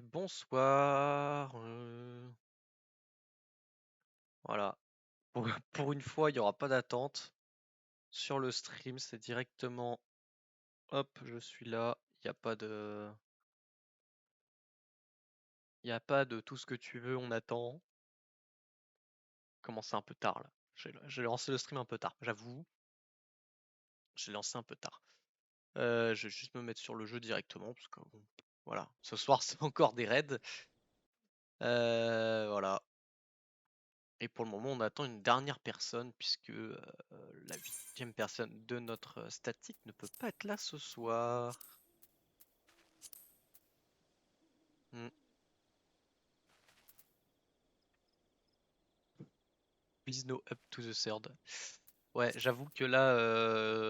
Bonsoir. Voilà. Pour une fois, il n'y aura pas d'attente. Sur le stream, c'est directement. Hop, je suis là. Il n'y a pas de. Il n'y a pas de tout ce que tu veux, on attend. Commence un peu tard là. J'ai lancé le stream un peu tard, j'avoue. J'ai lancé un peu tard. Je vais juste me mettre sur le jeu directement parce que bon, voilà. Ce soir, c'est encore des raids. Voilà. Et pour le moment, on attend une dernière personne puisque la 8e personne de notre statique ne peut pas être là ce soir. Hmm. Please no up to the third. Ouais, j'avoue que là,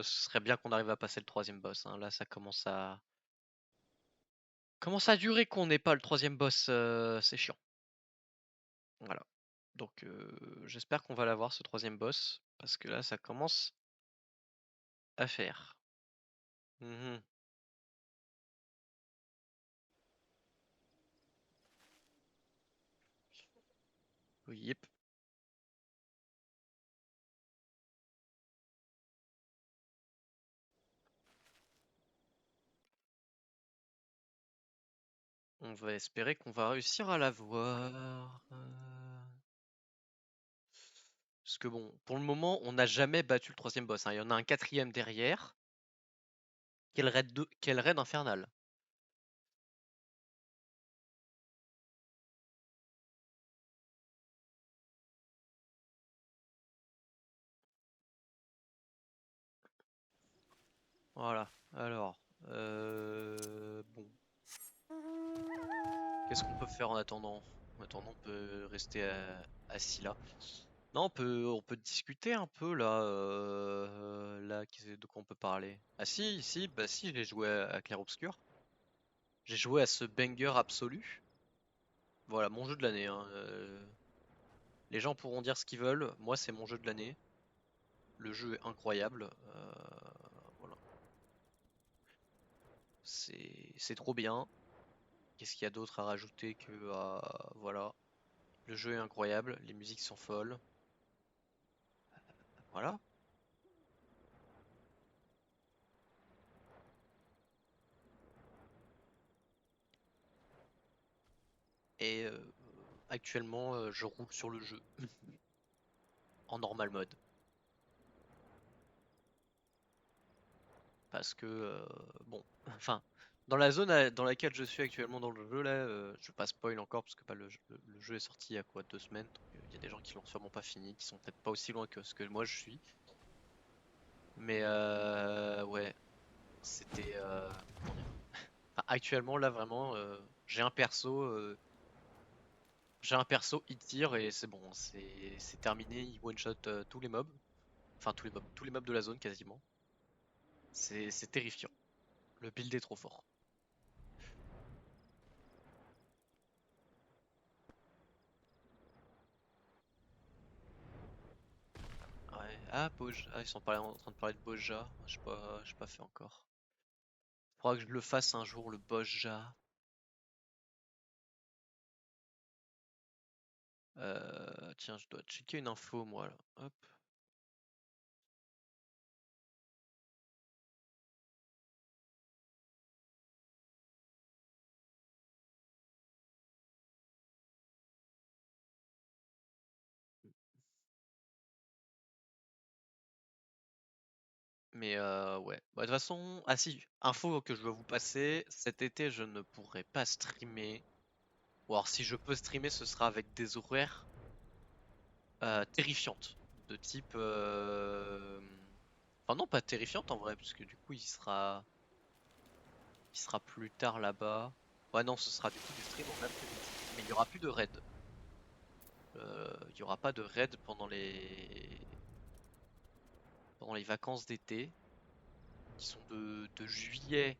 ce serait bien qu'on arrive à passer le 3e boss, hein. Là, ça commence à durer qu'on n'ait pas le 3e boss. C'est chiant. Voilà. Donc, j'espère qu'on va l'avoir ce 3e boss parce que là, ça commence à faire. Mhm. Oui, yep. On va espérer qu'on va réussir à l'avoir. Parce que bon, pour le moment, on n'a jamais battu le 3e boss, hein. Il y en a un 4e derrière. Quel raid infernal. Voilà. Alors, bon. Qu'est-ce qu'on peut faire en attendant? En attendant, on peut rester assis là. Non, on peut discuter un peu là. Là, de quoi on peut parler? Ah si, bah si, j'ai joué à Clair Obscur. J'ai joué à ce banger absolu. Voilà, mon jeu de l'année, hein. Les gens pourront dire ce qu'ils veulent. Moi, c'est mon jeu de l'année. Le jeu est incroyable. Voilà. C'est trop bien. Qu'est-ce qu'il y a d'autre à rajouter que voilà. Le jeu est incroyable, les musiques sont folles. Voilà. Et actuellement, je roule sur le jeu en normal mode parce que bon, enfin, dans la zone dans laquelle je suis actuellement dans le jeu là, je vais pas spoil encore parce que bah, le jeu est sorti il y a quoi 2 semaines. Donc il y a des gens qui l'ont sûrement pas fini, qui sont peut-être pas aussi loin que ce que moi je suis. Mais ouais, c'était comment dire. Enfin, actuellement là vraiment, j'ai un perso. J'ai un perso, il tire et c'est bon, c'est terminé, il one shot tous les mobs, enfin tous les mobs de la zone quasiment. C'est terrifiant. Le build est trop fort. Ouais. Ah, Boj. Ah, ils sont en train de parler de Boja. J'ai pas fait encore. Faudra que je le fasse un jour, le Boja. Tiens, je dois checker une info, moi, là. Hop. Mais ouais. Bah, de toute façon, ah si, info que je dois vous passer. Cet été, je ne pourrai pas streamer. Ou alors, si je peux streamer, ce sera avec des horaires terrifiantes. De type. Enfin, non, pas terrifiante en vrai, parce que du coup, il sera plus tard là-bas. Ouais, non, ce sera du coup du stream en après-midi. Mais il n'y aura plus de raid. Il n'y aura pas de raid pendant les vacances d'été, qui sont de juillet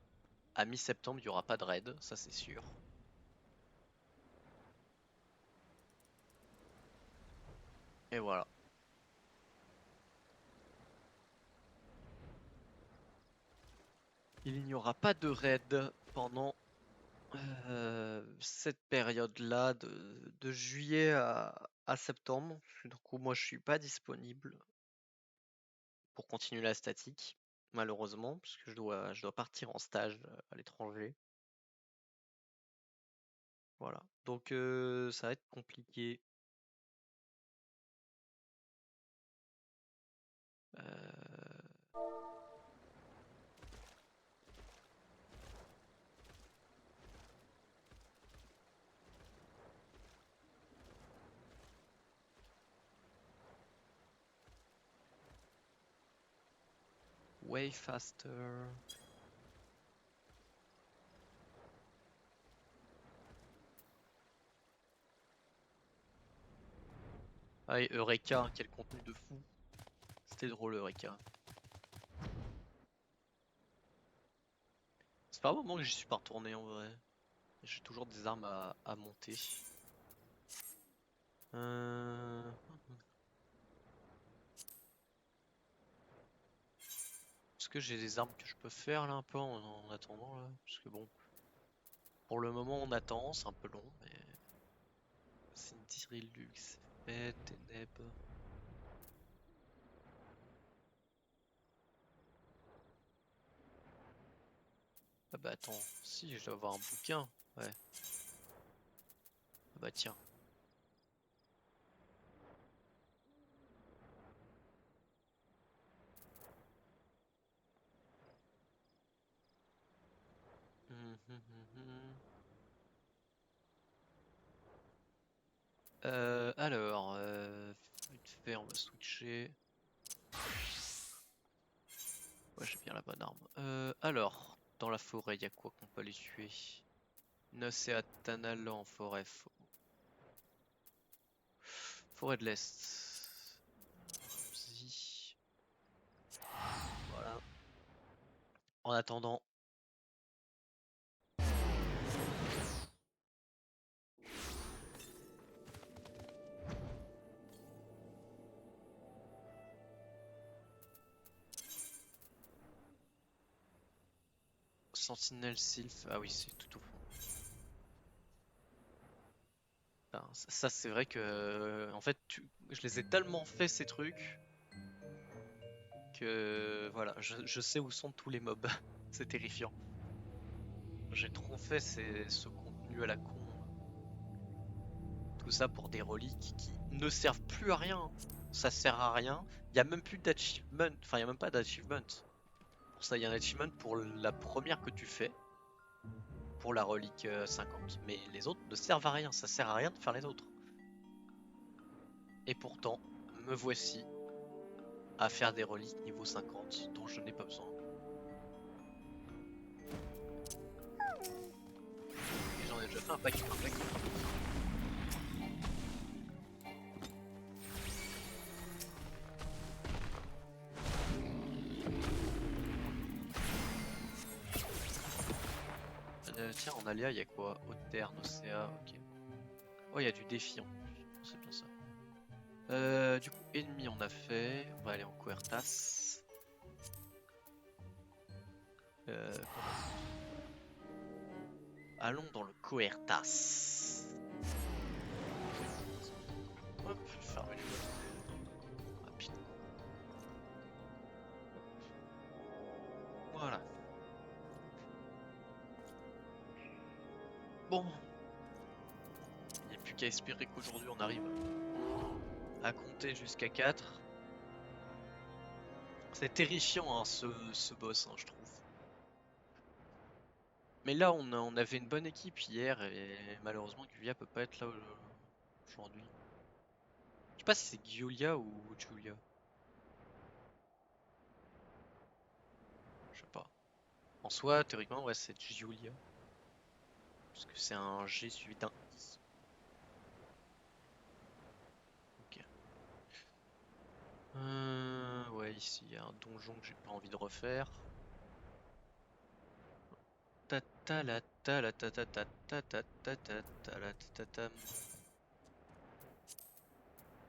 à mi-septembre. Il n'y aura pas de raid, ça c'est sûr. Et voilà. Il n'y aura pas de raid pendant Cette période-là de juillet à septembre. Du coup, moi, je suis pas disponible pour continuer la statique, malheureusement, parce que je dois partir en stage à l'étranger. Voilà. Donc, ça va être compliqué. Euh, Way faster. Ah, et Eureka, hein, quel contenu de fou. C'était drôle, Eureka. C'est pas un moment que j'y suis pas retourné en vrai. J'ai toujours des armes à monter. Euh... Est-ce que j'ai des armes que je peux faire là un peu en attendant là? Parce que bon, pour le moment on attend, c'est un peu long, mais Cindy Lux, fait, Ténèbres. Ah bah attends, si je dois avoir un bouquin. Ouais. Ah bah tiens. Hum, hum, hum, hum. Alors, vite fait, on va switcher. Ouais, j'ai bien la bonne arme. Alors, dans la forêt, il y a quoi qu'on peut aller tuer? Nocéatana en forêt. Forêt de l'Est. Allons-y. Voilà. En attendant, Sentinelle Sylph. Ah oui, c'est tout au fond. Putain, ça, c'est vrai que en fait je les ai tellement fait ces trucs que voilà, je sais où sont tous les mobs. C'est terrifiant. J'ai trop fait ce contenu à la con. Tout ça pour des reliques qui ne servent plus à rien. Ça sert à rien. Il n'y a même plus d'achievement. Enfin, il n'y a même pas d'achievement. Pour ça, il y a un achievement pour la première que tu fais, pour la relique 50. Mais les autres ne servent à rien. Ça sert à rien de faire les autres. Et pourtant, me voici à faire des reliques niveau 50 dont je n'ai pas besoin. Et j'en ai déjà fait un paquet. Tiens, en aléa, il y a quoi? Haute terre, Océa, ok. Oh, il y a du défi en plus. C'est bien ça. Du coup, ennemi, on a fait. On va aller en Coertas. Quoi d'autre? Allons dans le Coertas. Hop, fermer les boîtes rapidement. Voilà. Bon, il n'y a plus qu'à espérer qu'aujourd'hui on arrive à compter jusqu'à 4. C'est terrifiant hein, ce boss, hein, je trouve. Mais là, on avait une bonne équipe hier et malheureusement Giulia peut pas être là aujourd'hui. Je sais pas si c'est Giulia ou Giulia. Je sais pas. En soi, théoriquement, ouais, c'est Giulia. Parce que c'est un G suivi d'un I. Ok. Ouais, ici, il y a un donjon que j'ai pas envie de refaire. Ta ta la ta la ta ta ta ta ta ta ta ta la ta ta tam.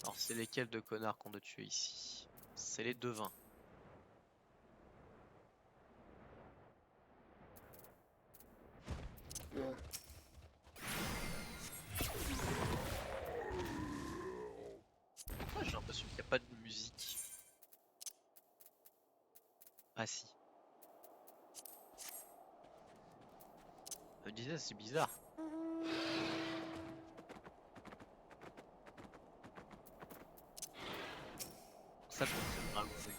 Alors, c'est lesquels de connards qu'on doit tuer ici? C'est les devins. J'ai l'impression qu'il n'y a pas de musique. Ah si. Je me disais, c'est bizarre. Ça, je pense que c'est vraiment lui.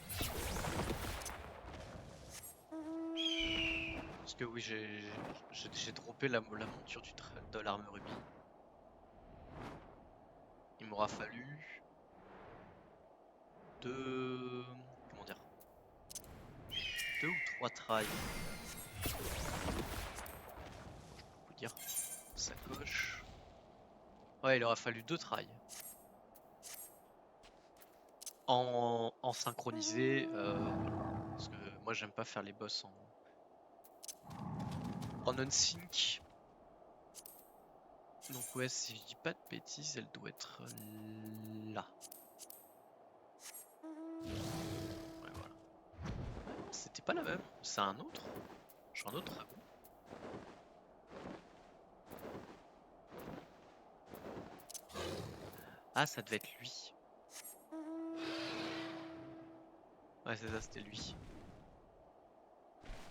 Parce que oui, j'ai droppé la monture de l'arme rubis. Il m'aura fallu deux... Comment dire? 2 ou 3 tries. Je peux vous dire. Sacoche. Ouais, il aura fallu 2 tries. En synchronisé, voilà. Parce que moi j'aime pas faire les boss en unsync. Donc ouais, si je dis pas de bêtises, elle doit être là. Ouais, voilà. C'était pas la même, c'est un autre. J'ai un autre dragon. Ah, ça devait être lui. Ouais, c'est ça, c'était lui.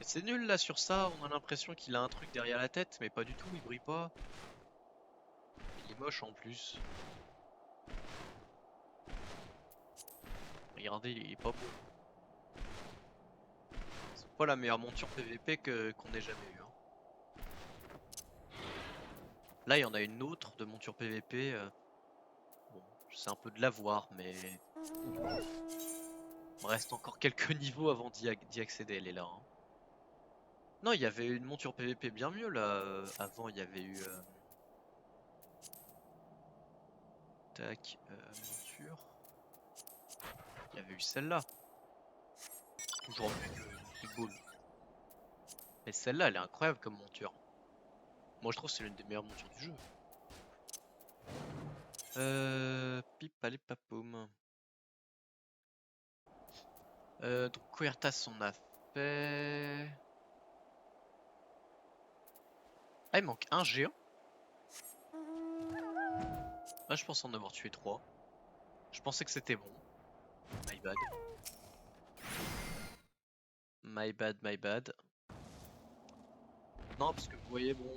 Et c'est nul là sur ça, on a l'impression qu'il a un truc derrière la tête, mais pas du tout, il brille pas. Il est moche en plus. Regardez, il est pas beau. C'est pas la meilleure monture PVP qu'on ait jamais eu. Hein. Là, il y en a une autre de monture PVP. Bon, c'est un peu de l'avoir, mais il me reste encore quelques niveaux avant d'y accéder. Elle est là. Hein. Non, il y avait une monture PVP bien mieux là. Avant, il y avait eu. Tac, monture. Il y avait eu celle-là. Toujours mieux que le ball. Mais celle-là, elle est incroyable comme monture. Moi, je trouve que c'est l'une des meilleures montures du jeu. Pip, allez, papoum. Donc, Quertas, on a fait. Ah, il manque un géant. Ah, je pense en avoir tué 3. Je pensais que c'était bon. My bad. My bad, my bad. Non, parce que vous voyez, bon.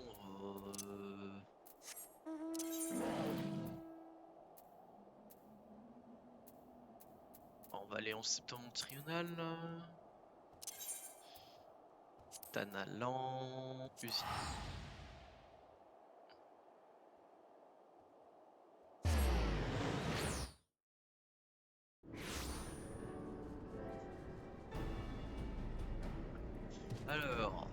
On va aller en septentrional. Tanalan. Usine. Alors.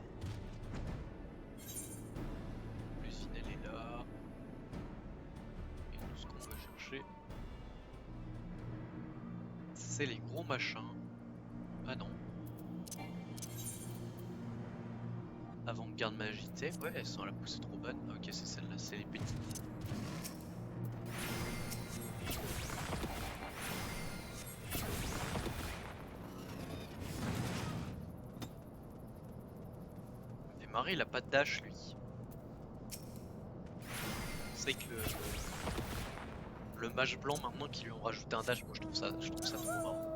L'usine, elle est là. Et tout ce qu'on va chercher, c'est les gros machins. Ah non. Avant-garde magité. Ouais, elles sont à la poussée trop bonne. Ok, c'est celle-là, c'est les petites. Et Marie, il a pas de dash, lui. C'est que le mage blanc, maintenant qu'ils lui ont rajouté un dash, moi je trouve ça trop marrant.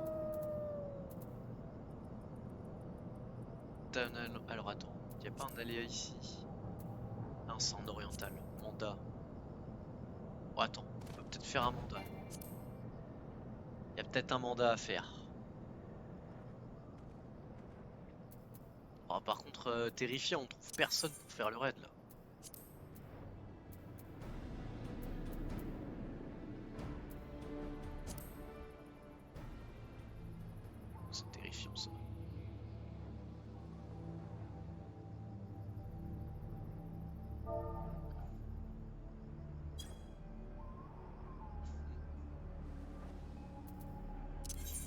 Alors attends, y a pas un aléa ici? Un centre oriental. Mandat. Oh, attends, on peut peut-être faire un mandat. Y a peut-être un mandat à faire. Oh, par contre, terrifiant, on trouve personne pour faire le raid là. C'est terrifiant ça.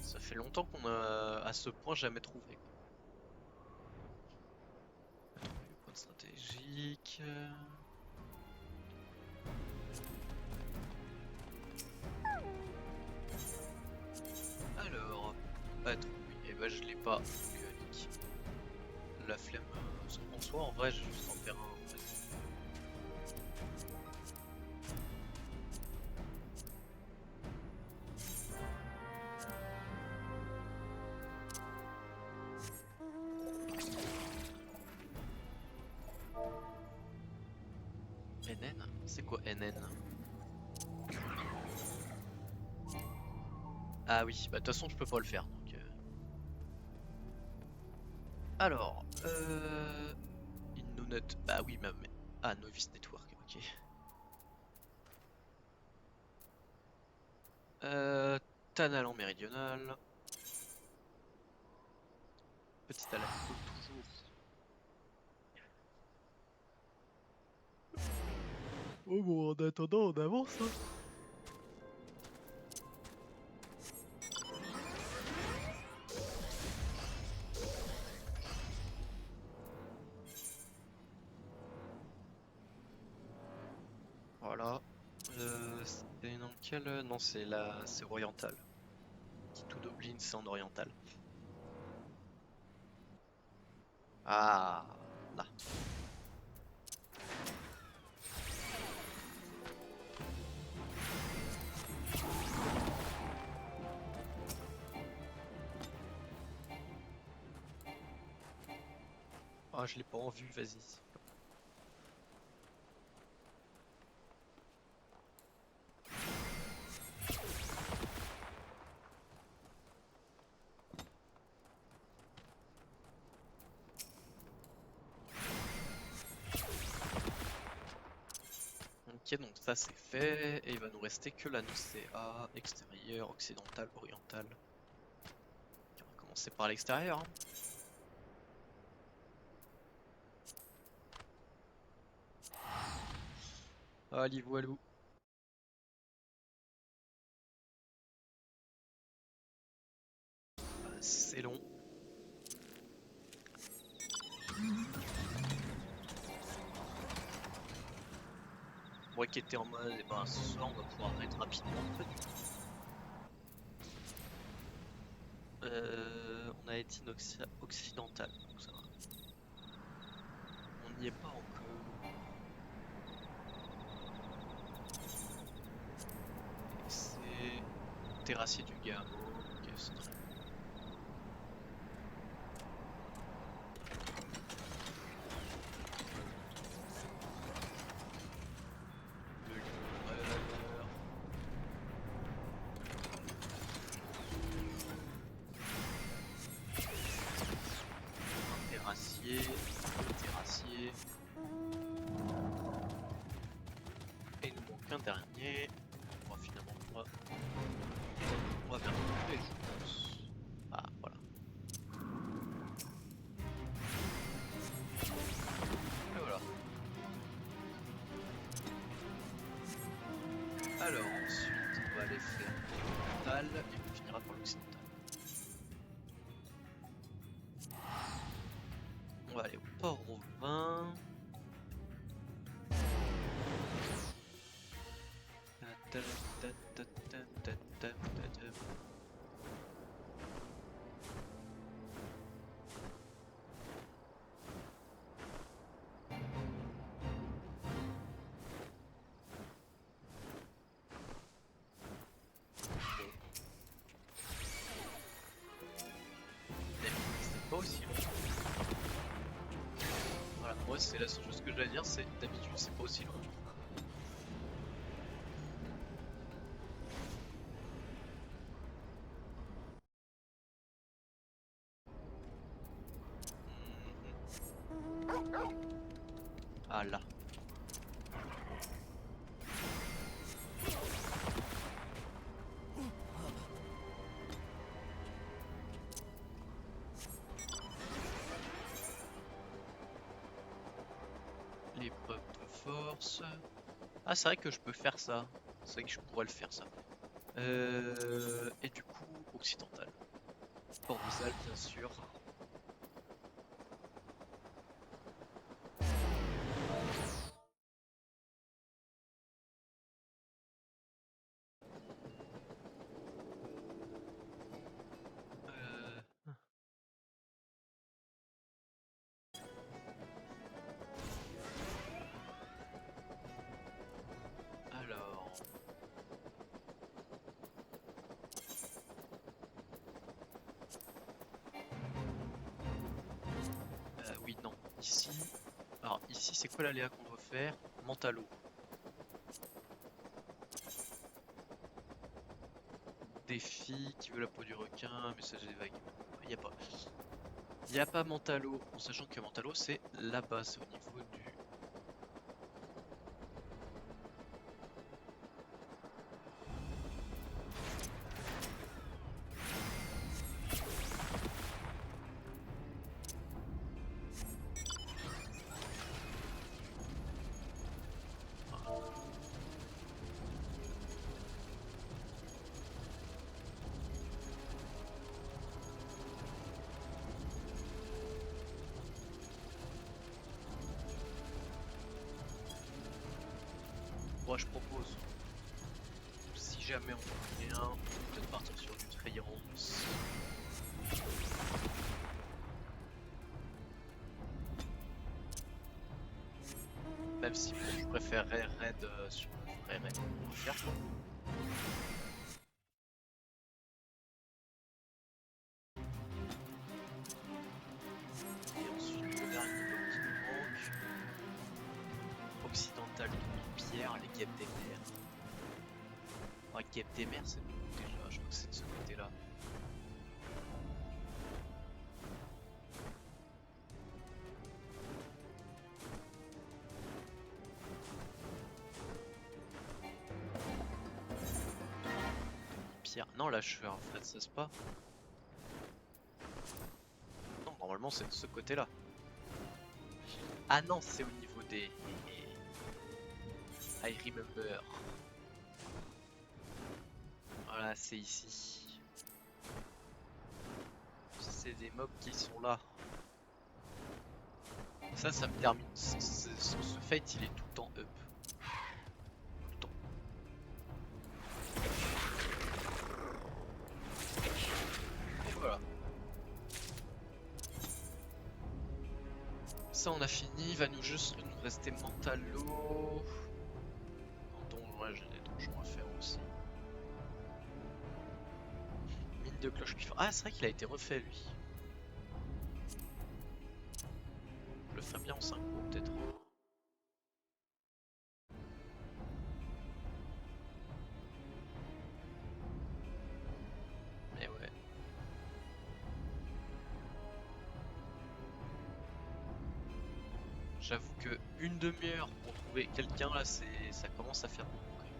Ça fait longtemps qu'on a à ce point jamais trouvé. Trouver le point stratégique. Alors, patrouille. Et bah je l'ai pas. Donc, nique. La flemme. En soi, en vrai, j'ai juste en faire un. En fait. NN? C'est quoi NN? Ah oui, bah de toute façon je peux pas le faire donc. Alors, Innonet, bah oui, mais. Ah, Novice Network, ok. Euh, Tanalan méridional. Petit Alanico toujours. Oh bon, en attendant, on avance, hein. Voilà. C'est dans quel. Non, c'est la. C'est oriental. Tout Dublin, c'est en oriental. Ah, là. Ah, je l'ai pas en vue, vas-y. Ok, donc ça c'est fait, et il va nous rester que l'anneau CA, extérieur, occidental, oriental. On va commencer par l'extérieur, hein. Allez, voilou. C'est long. Moi qui étais en mode, eh ben, ce soir on va pouvoir être rapidement. Pas du tout. On a été occidental, donc ça va. On n'y est pas encore. Et c'est terrassier du Gamo. Ok, c'est très bien. Le livreur. Un terrassier. Deux terrassiers. Et il nous manque un dernier. On va finalement on va bien trouver, je pense. Ah, voilà. Et voilà. Alors ensuite, on va aller faire l'oriental et on finira par l'occidental. On va aller au port au vin. C'est pas aussi long. Voilà, moi c'est la seule chose que je dois dire, c'est d'habitude c'est pas aussi long. Ah là. L'épreuve de force. Ah, c'est vrai que je peux faire ça. C'est vrai que je pourrais le faire ça. Et du coup, occidental. Port-Vizal, bien sûr. Euh, alors, Alors ici, c'est quoi l'aléa qu'on doit faire? Mentalo. Défi, qui veut la peau du requin, message des vagues. Il n'y a pas. Il n'y a pas Mentalo, en sachant que Mentalo c'est là-bas, c'est au niveau du... Moi je propose, si jamais on fait rien, peut-être partir sur du Trayance. Même si bon, je préférerais raid sur le vrai raid qu'on va faire. Et ensuite le dernier bloc qui nous manque, occidental de pierre, les guêpes des mers. Ouais, guêpes des mers c'est où déjà? Je crois que c'est de ce côté-là. Pierre. Non, là je suis en fait, ça se pas. Non, normalement c'est de ce côté-là. Ah non, c'est au niveau des... I remember. Voilà, c'est ici. C'est des mobs qui sont là. Ça me termine. Ce fight, il est tout le temps up. Tout le temps. Et voilà. Ça, on a fini. Il va nous juste nous rester Mentalo. En donjon, ouais, j'ai des donjons à faire aussi. Mine de cloche cuivre. Ah, c'est vrai qu'il a été refait, lui. Je le ferais bien en 5 coups, peut-être. Mais ouais. J'avoue que une demi-heure pour trouver quelqu'un, là, ça commence à faire beaucoup quand même.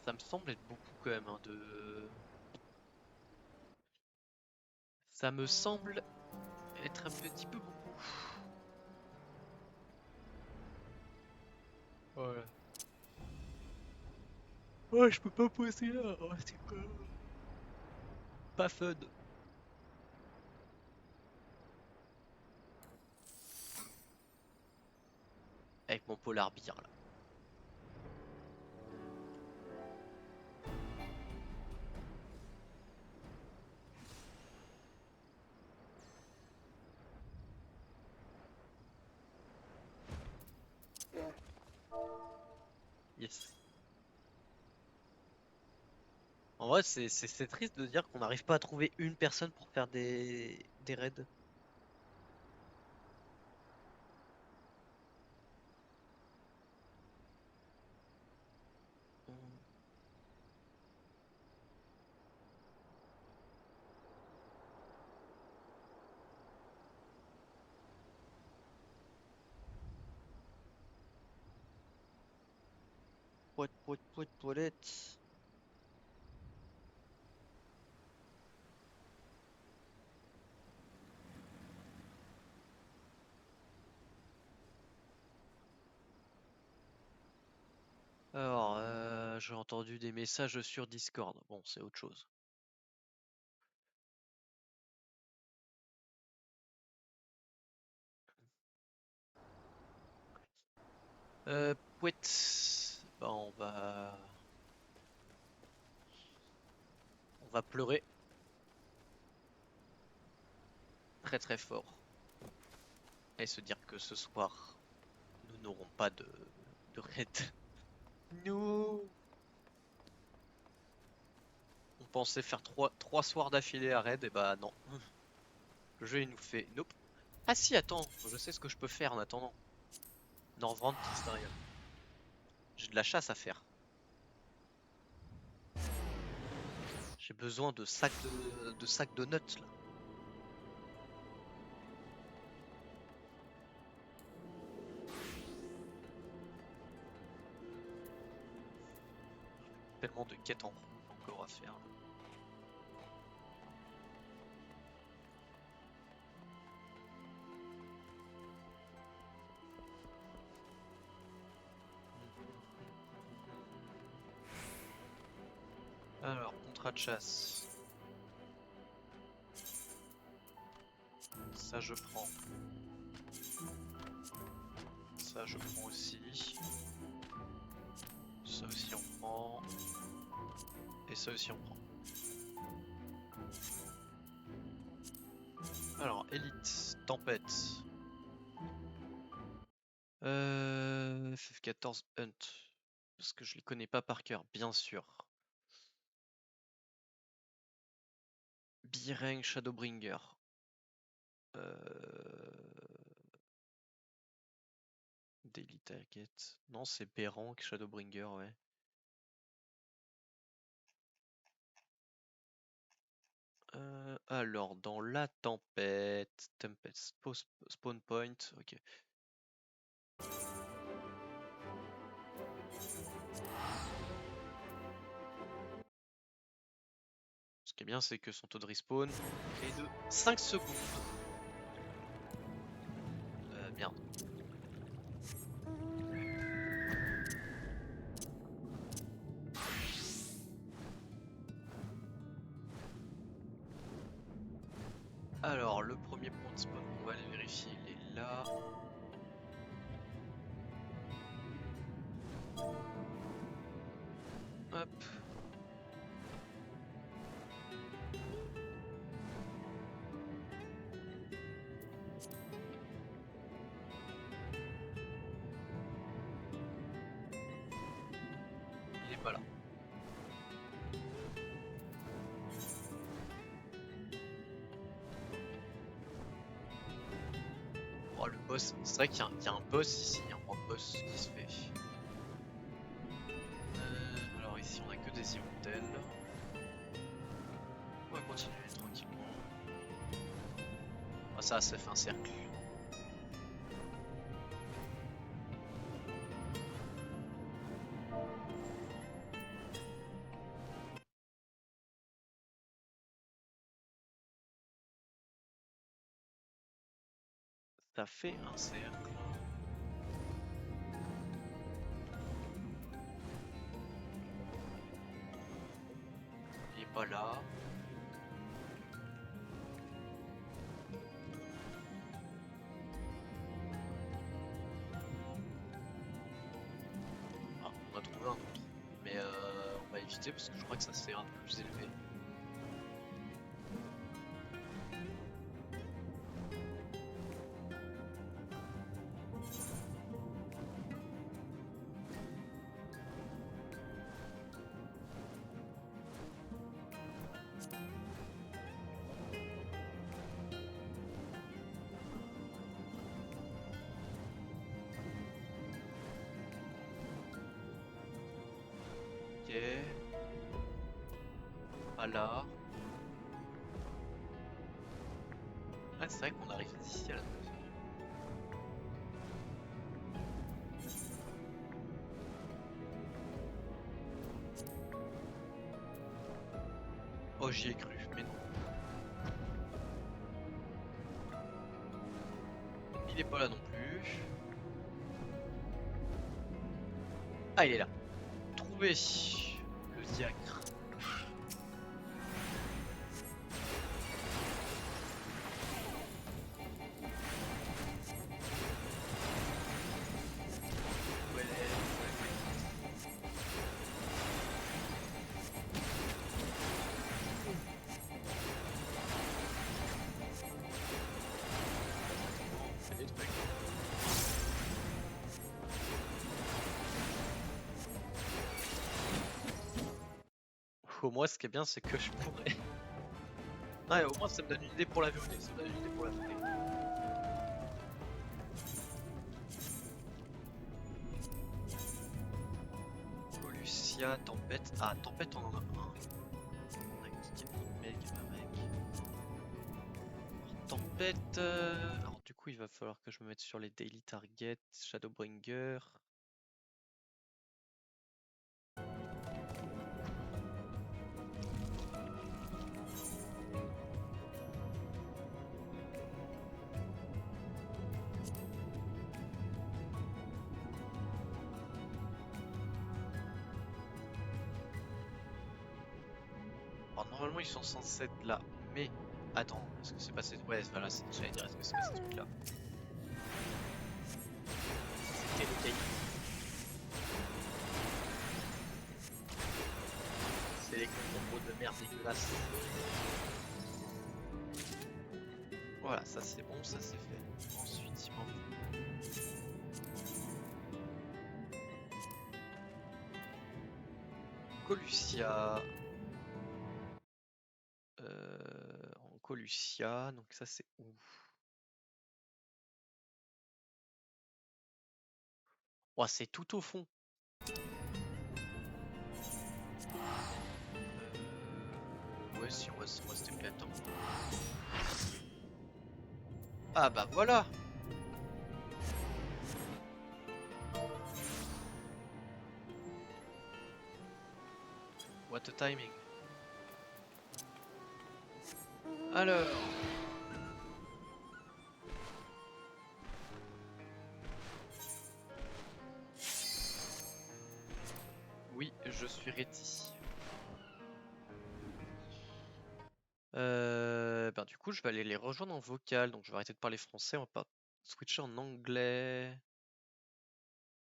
Ça me semble être beaucoup quand même, hein, de... Ça me semble être un petit peu beaucoup. Ouais. Ouais, je peux pas poser là. Ouais, c'est quoi? Pas fun. Avec mon polar beer là. Yes. En vrai, c'est triste de dire qu'on n'arrive pas à trouver une personne pour faire des raids. Hmm. Poète, poète, poète, poète. Alors, j'ai entendu des messages sur Discord. Bon, c'est autre chose. Pouet. Bah, on va... On va pleurer très très fort et se dire que ce soir, nous n'aurons pas de raid. Nous, on pensait faire trois soirs d'affilée à raid, et bah non. Le jeu il nous fait nope. Ah si, attends, je sais ce que je peux faire en attendant. Norvrand Crystarium. J'ai de la chasse à faire. J'ai besoin de sacs de nuts là. Tellement de quêtes en cours encore à faire. Alors, contrat de chasse. Ça je prends. Ça je prends aussi. Ça aussi on prend. Et ça aussi on prend. Alors, élite, tempête. FF14 Hunt. Parce que je les connais pas par cœur, bien sûr. Bireng Shadowbringer. Daily Target. Non, c'est Berang Shadowbringer, ouais. Alors, dans la tempête. Tempête spawn point. Ok. Ce qui est bien, c'est que son taux de respawn est de 5 secondes. Merde. Alors, le premier point de spawn, on va aller vérifier, il est là. Hop. Il est pas là. Oh, le boss, c'est vrai qu'il y a un boss ici, il y a un boss qui se fait. Alors ici on a que des immortels. On va continuer tranquillement. Ah, ça fait un cercle. Ça fait un cercle. Il est pas là. Ah, on a trouvé un autre. Mais on va éviter parce que je crois que ça c'est un peu plus élevé. Ok. Pas là. Ah, c'est vrai qu'on arrive d'ici à la base. Oh, j'y ai cru, mais non. Il est pas là non plus. Ah, il est là. Trouvé le diacre. Ouais, qu'au moins, ce qui est bien, c'est que je pourrais. Ouais, au moins, ça me donne une idée pour la journée. Ça me donne une idée pour la journée. Colucia, tempête. Ah, tempête, on en a un. On a mec avec. Alors, tempête. Alors, du coup, il va falloir que je me mette sur les daily targets. Shadowbringer. Alors, normalement, ils sont censés être là. Mais. Attends, est-ce que c'est passé. Ouais, voilà, j'allais dire, est-ce que c'est passé ce truc-là? C'était le daily. C'est les combos de merde dégueulasses. Voilà, ça c'est bon, ça c'est fait. Ensuite, il manque. Colucia. En Colucia, donc ça c'est où? Oh, c'est tout au fond. Ouais, si on va se déplacer. Attends. Ah bah voilà! What a timing. Alors. Oui, je suis ready. Ben du coup, je vais aller les rejoindre en vocal. Donc je vais arrêter de parler français. On va pas switcher en anglais.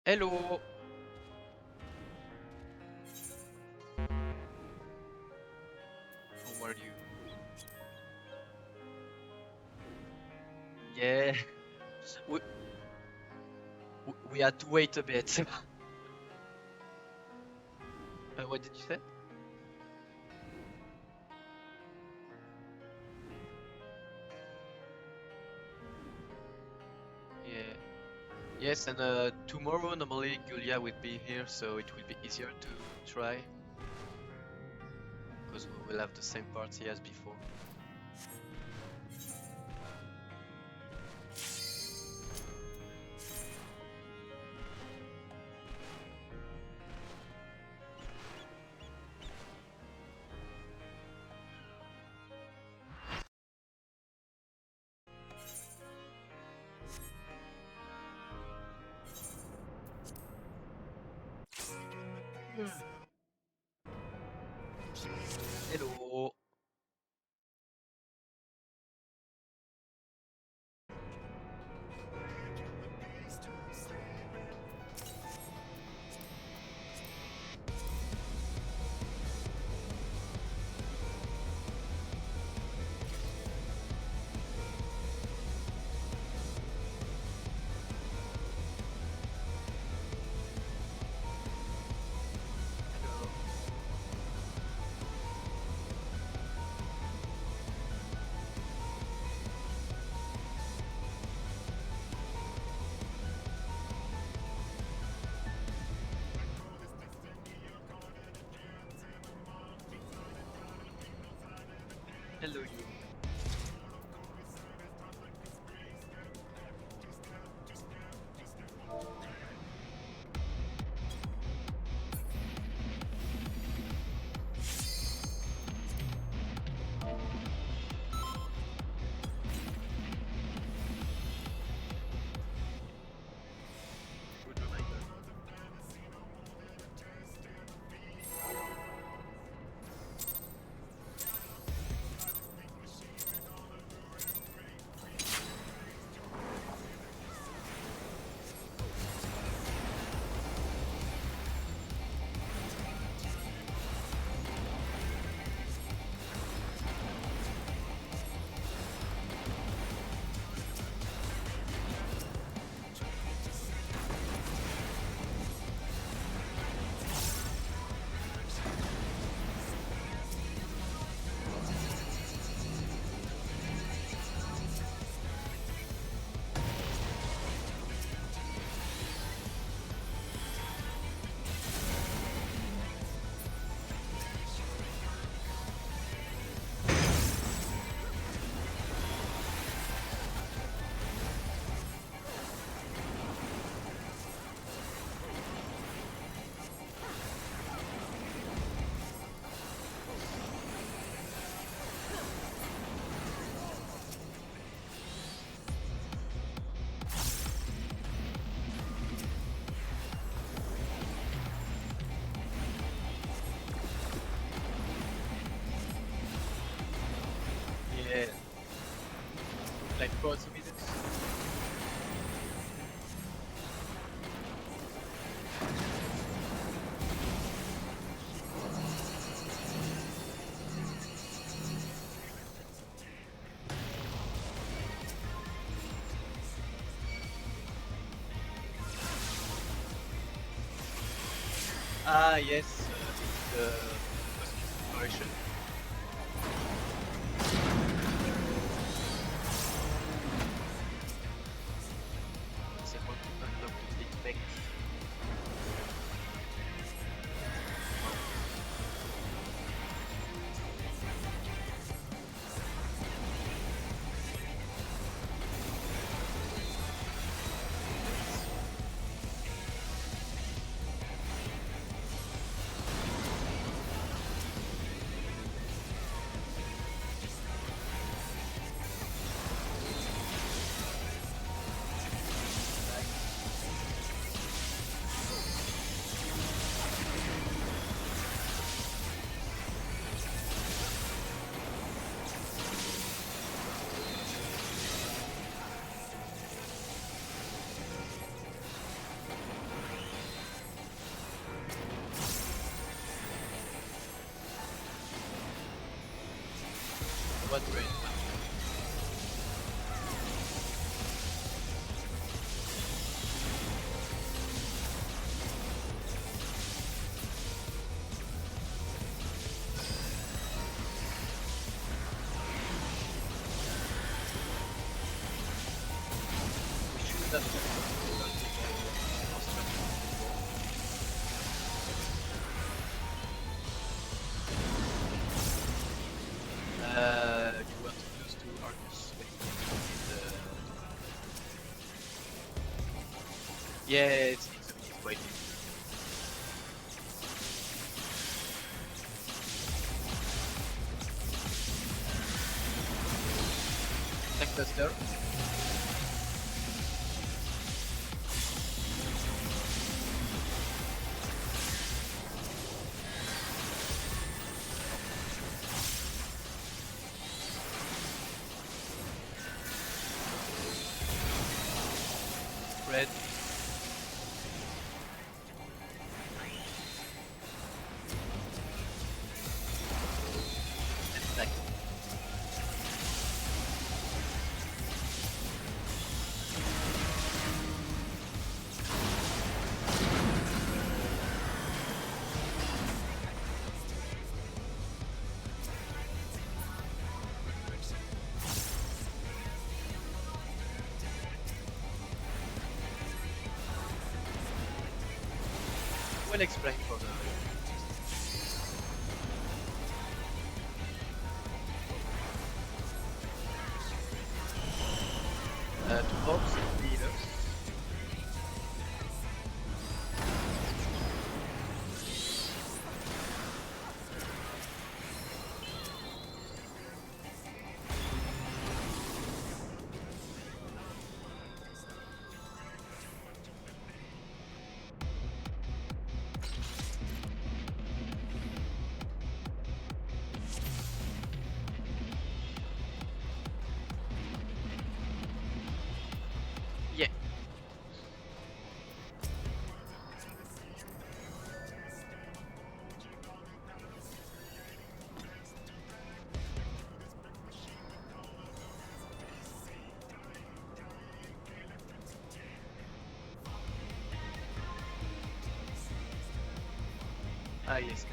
Hello! How are you? Yeah. We, we had to wait a bit. What did you say? Yeah. Yes, and tomorrow normally Julia will be here, so it will be easier to try. Because we will have the same party as before. Hello! Hello you. Good reminder. Ah yes, it's the cosmetic operation. C'est moi qui unlock the big mech. One brain. We should have you want to use to Arcus when you get yeah, it's waiting. Tech cluster. Red. And black. Well explained for the to box the healers. Yeah. Ah yes.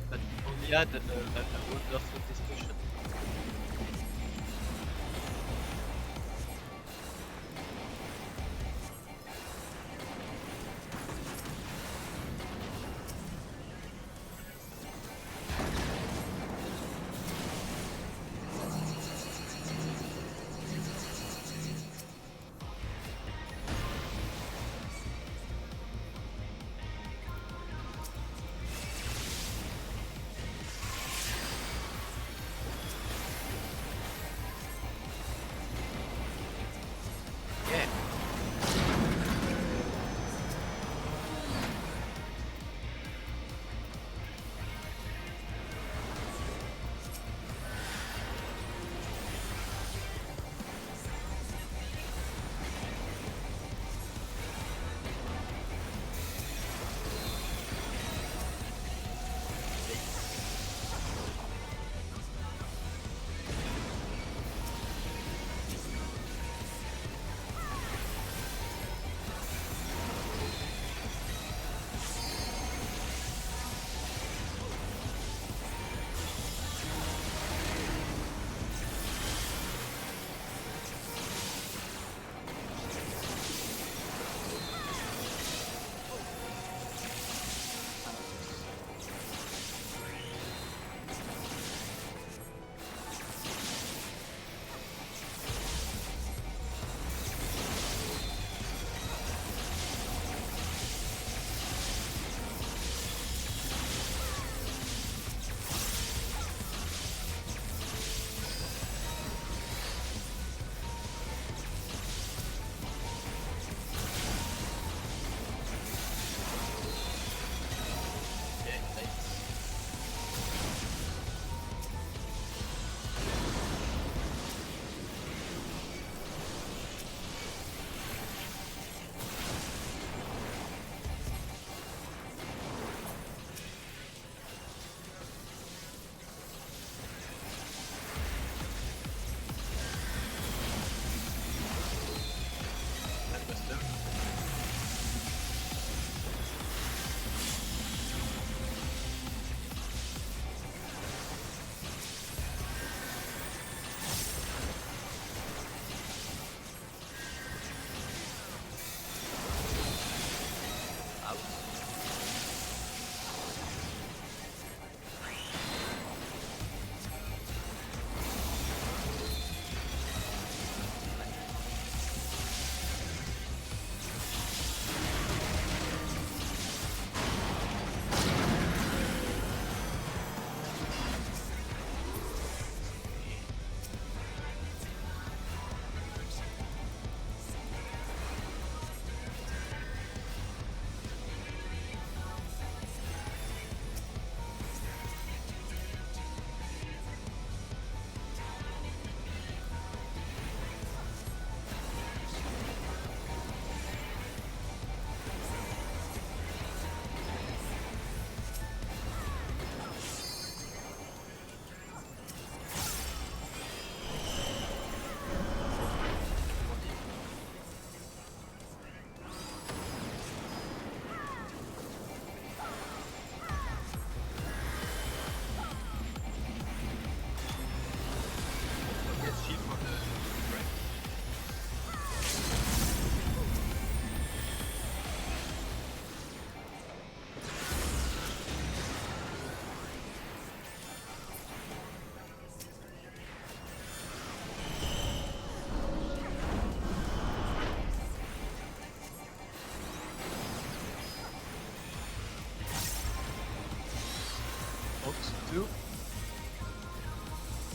But only add a wonderful discussion.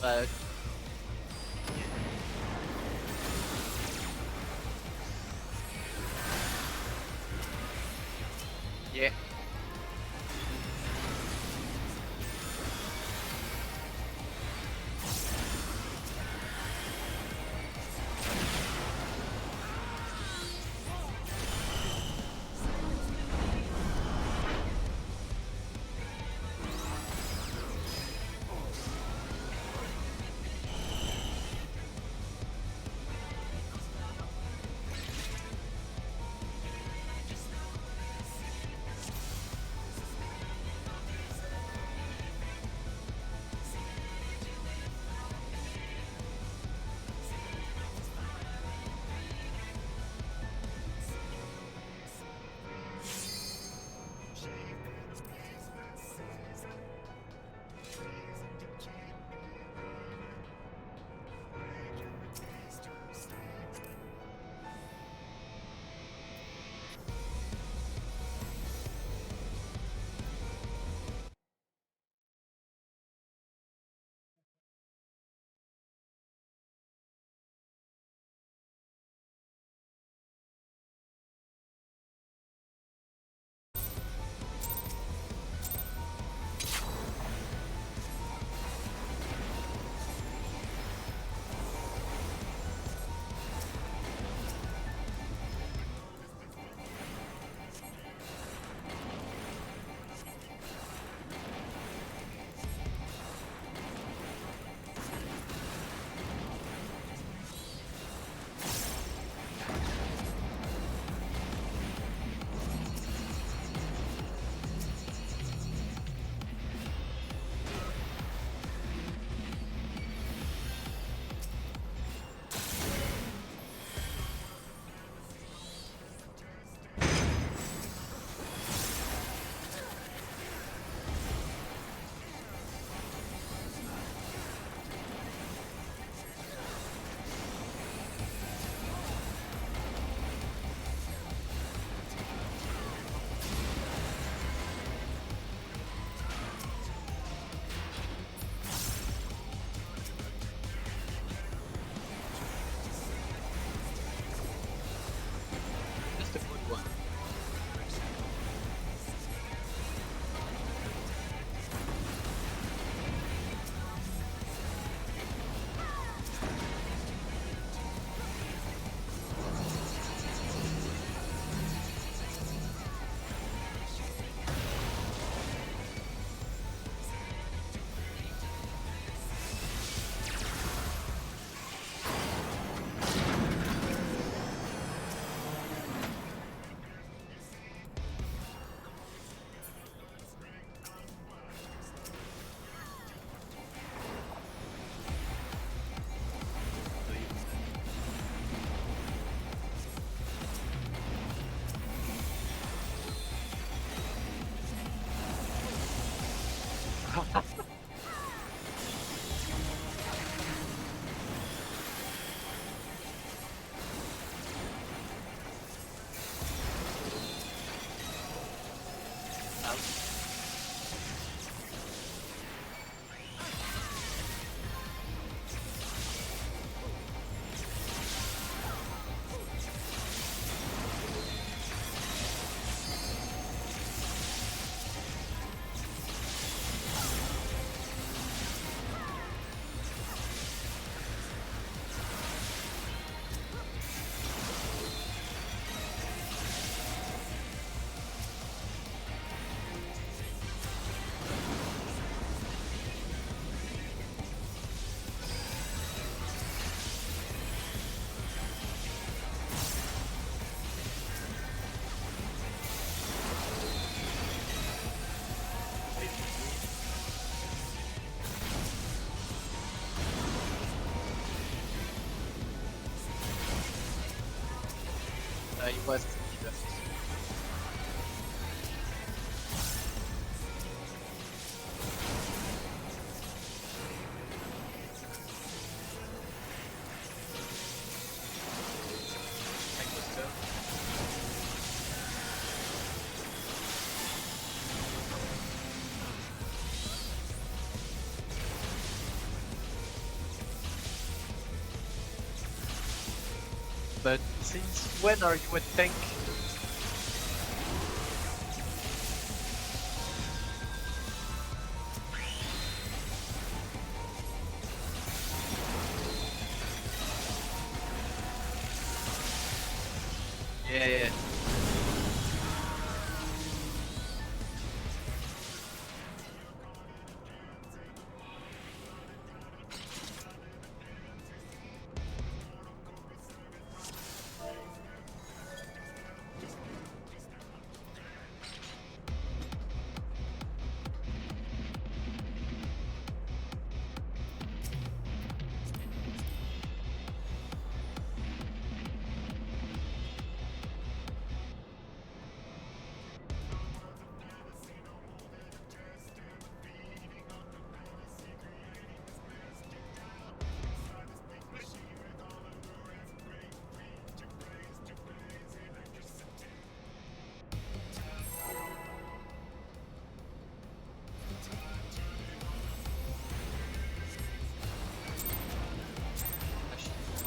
Bah, yeah. Just a good one. Il reste divers. but since when are you a tank? Yeah, yeah.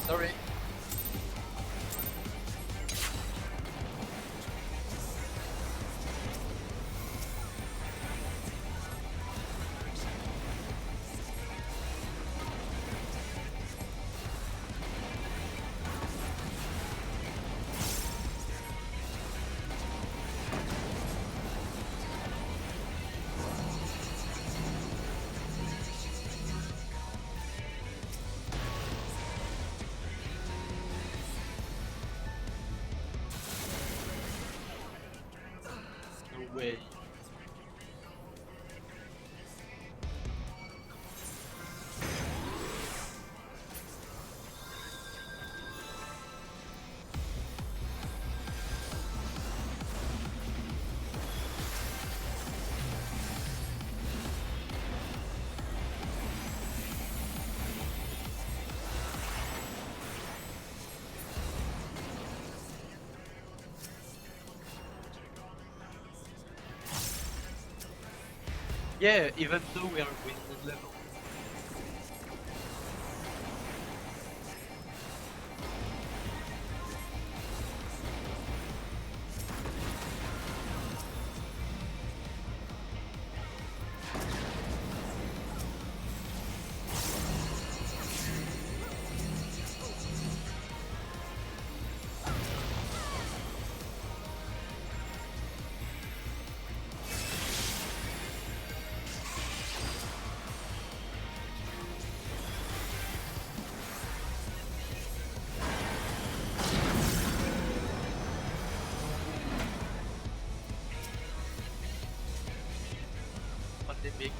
Sorry. No way. Yeah, even though we are with level. Pandemic.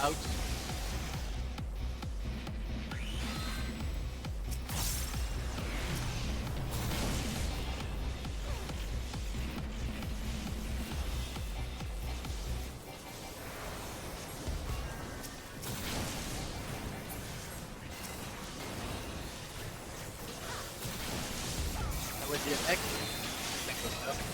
Out. That was the effect. Effect was perfect.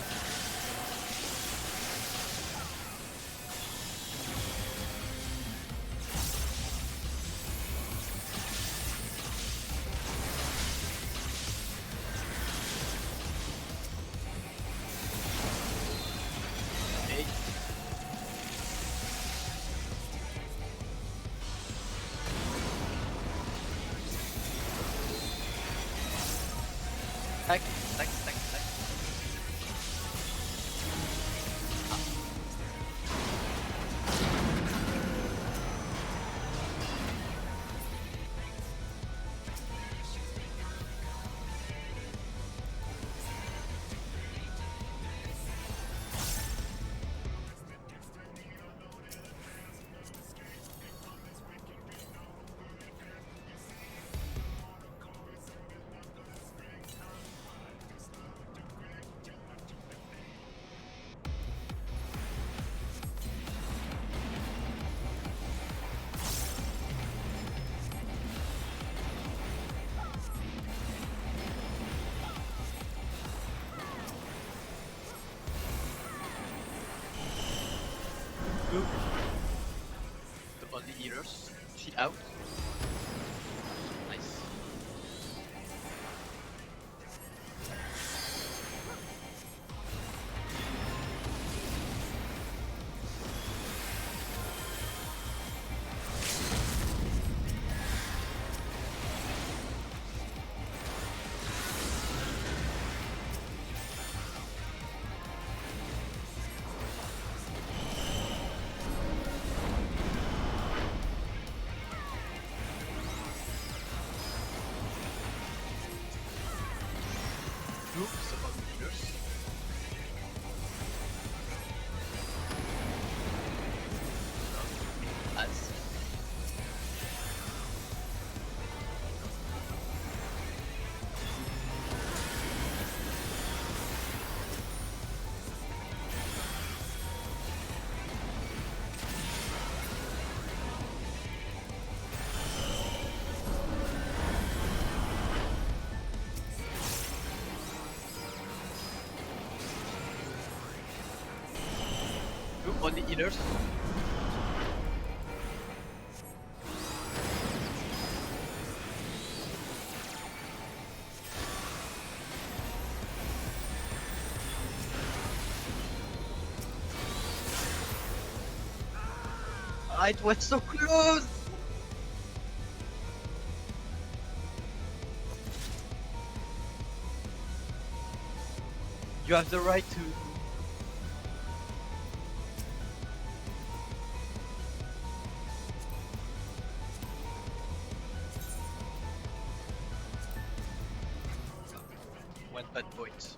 Tac, tac, tac, tac. Boop. The only eaters. She out. Nice. Boop. The only eaters. As. Boop on the eaters. Ah, it was so close! You have the right to. One bad point.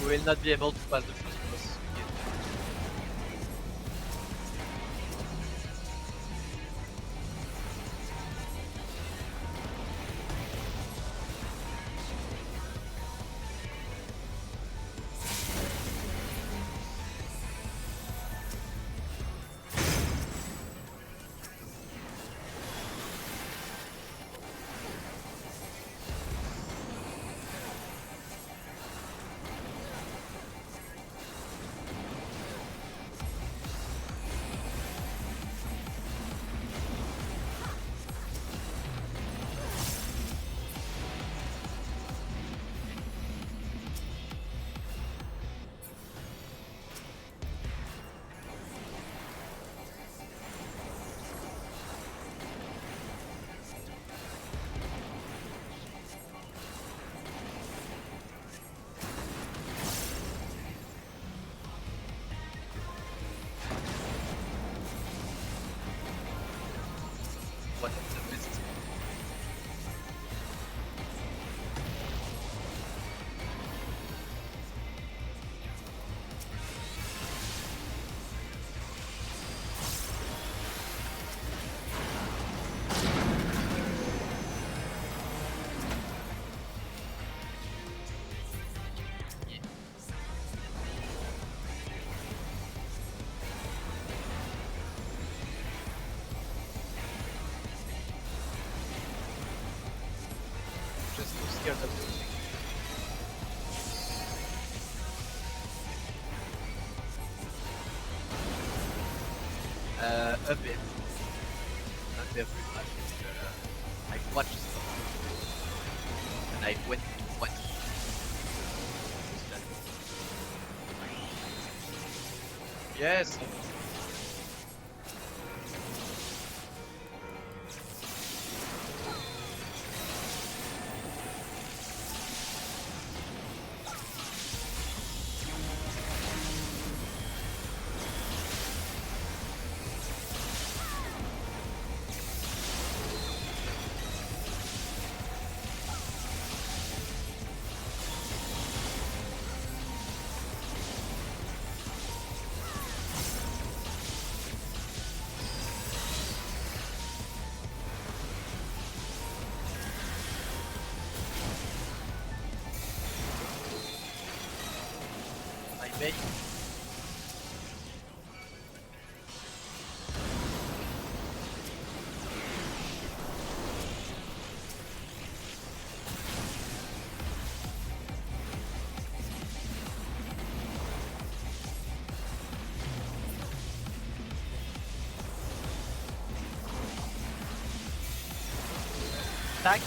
We will not be able to pass the first boss again. What the best? scared of losing. A bit. Not very much. I watched stuff. And I went to watch. Yes. I make. Attack.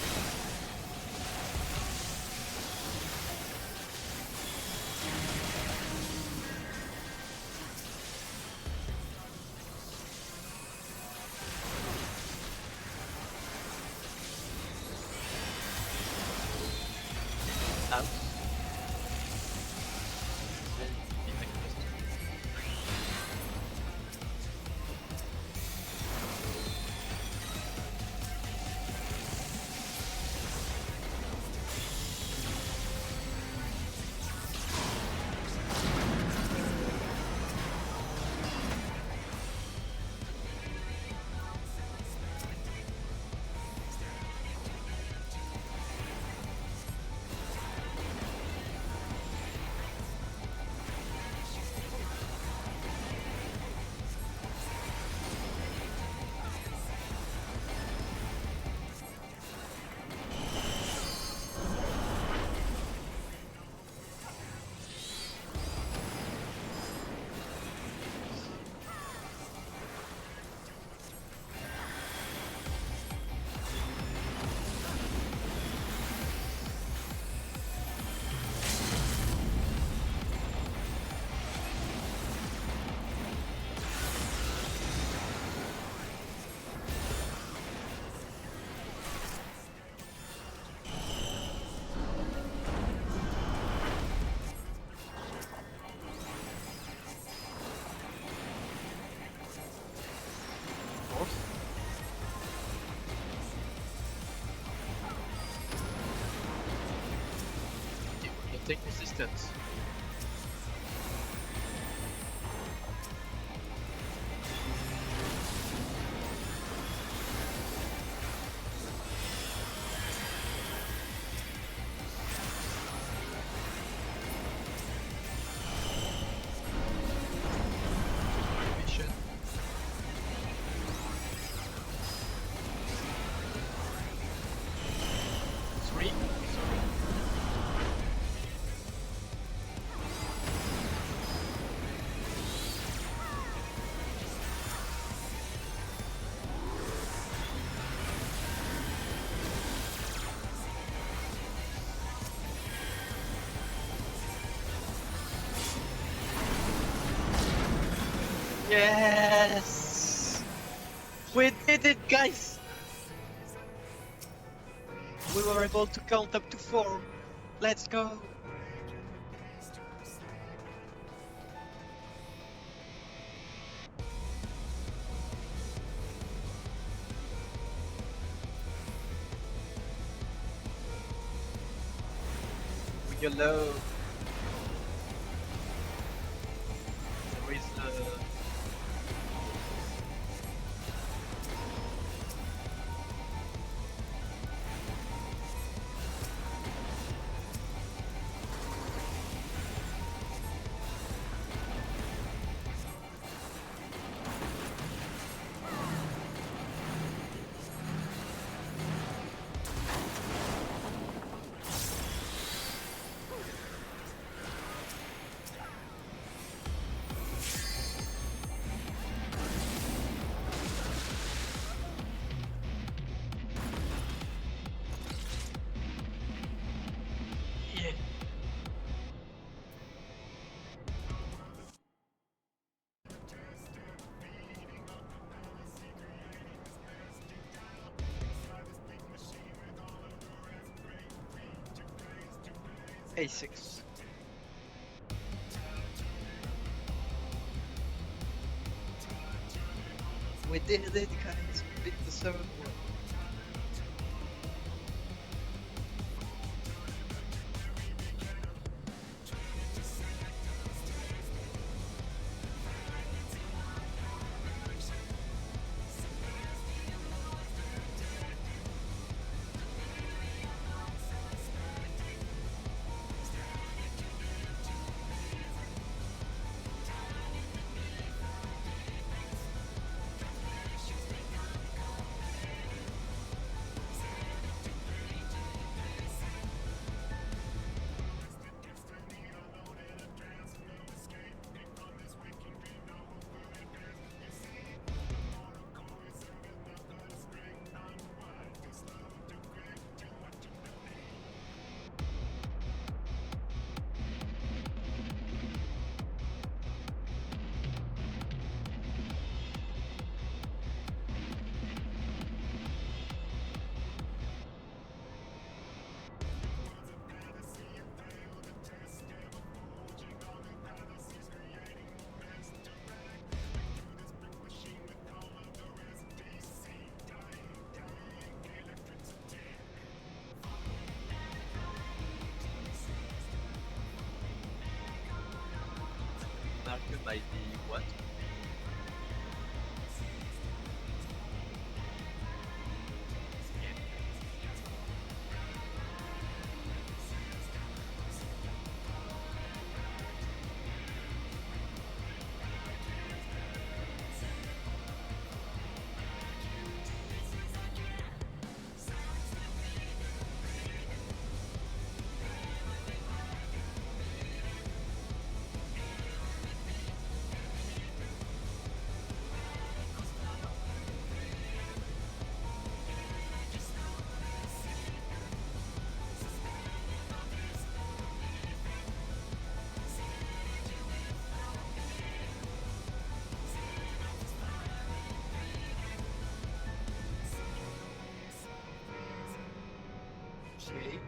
Out. Take resistance. Mission. Three. Yes! We did it, guys! We were able to count up to 4. Let's go! Yellow. There is A6. We did it, guys. We beat the 7th one. Mark might be what? Okay.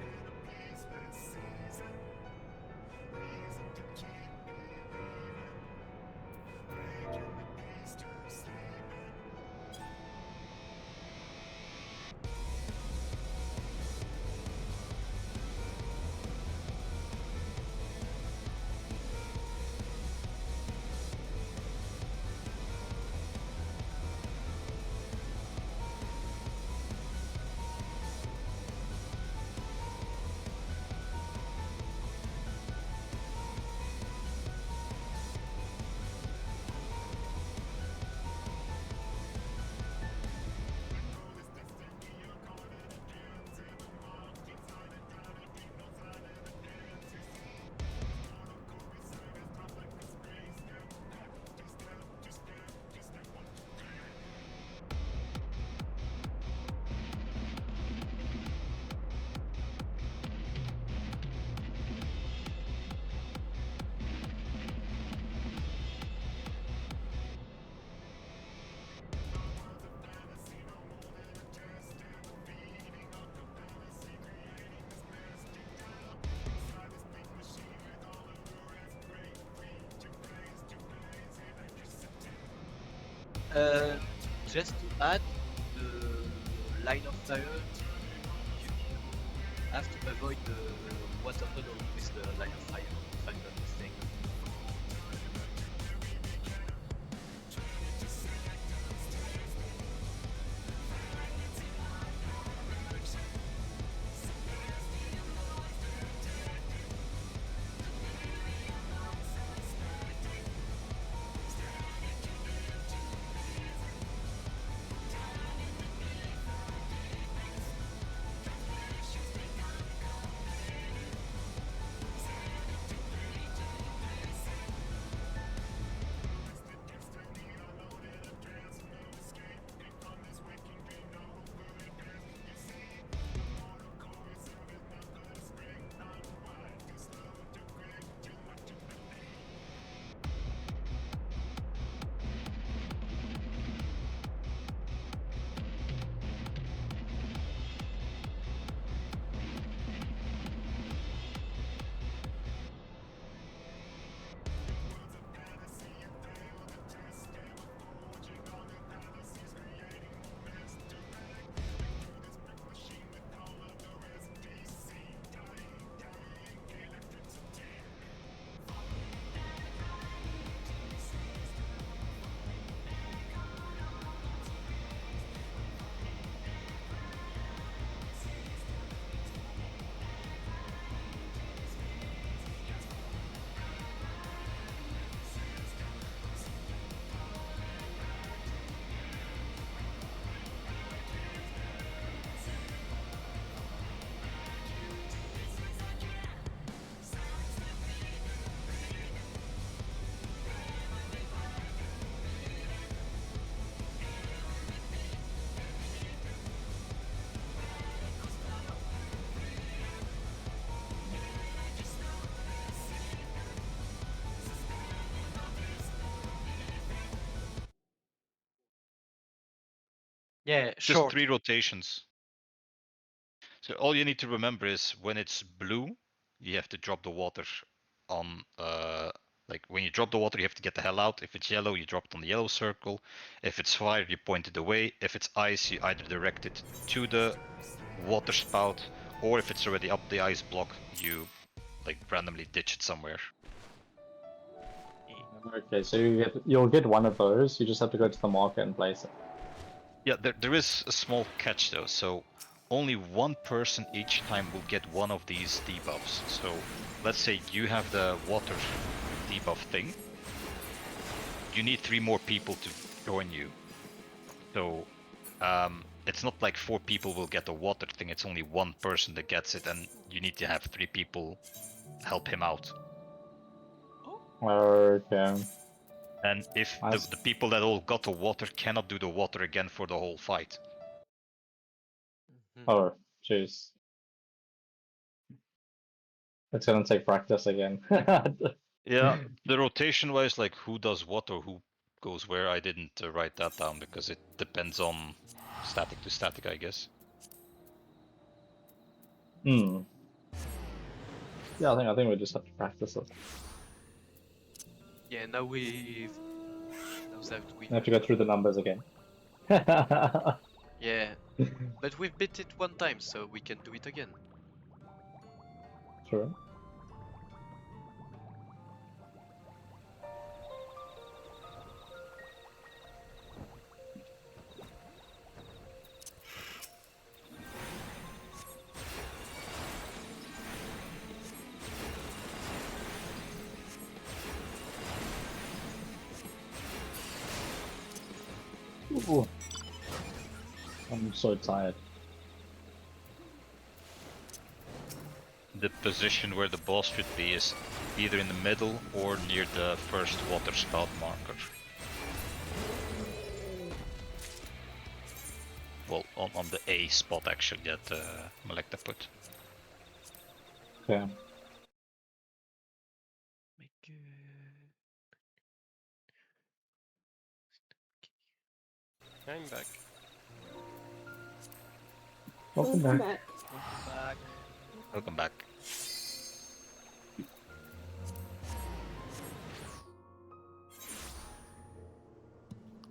Uh, just to add, the line of fire, you have to avoid the water tunnel with the line of fire, if I'm not mistaken. Yeah, Just short. 3 rotations. So all you need to remember is when it's blue, you have to drop the water on like when you drop the water you have to get the hell out. If it's yellow, you drop it on the yellow circle. If it's fire, you point it away. If it's ice, you either direct it to the water spout, or if it's already up the ice block, you like randomly ditch it somewhere. Okay, so you'll get one of those. You just have to go to the market and place it. Yeah, there is a small catch though. So only one person each time will get one of these debuffs. So let's say you have the water debuff thing. You need 3 more people to join you. So it's not like 4 people will get the water thing. It's only one person that gets it, and you need to have 3 people help him out. Okay. And if the people that all got the water cannot do the water again for the whole fight. Oh, jeez. It's gonna take practice again. Yeah, the rotation wise, like who does what or who goes where, I didn't write that down because it depends on static to static, I guess. Hmm. Yeah, I think we just have to practice it. Yeah, now we have to go through the numbers again. yeah, but we've beat it one time, so we can do it again. True. Ooh. I'm so tired. The position where the boss should be is either in the middle or near the first water spout marker. Well, on the A spot actually that Malekta put. Okay. I'm back. Welcome back. Welcome back.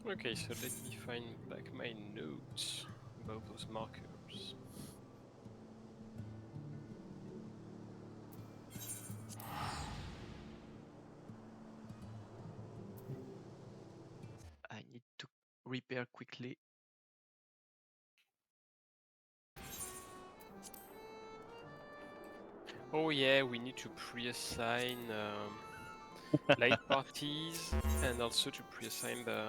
Okay, so let me find back my notes about those markers. I need to repair quickly. Oh yeah, we need to pre-assign light parties and also to pre-assign the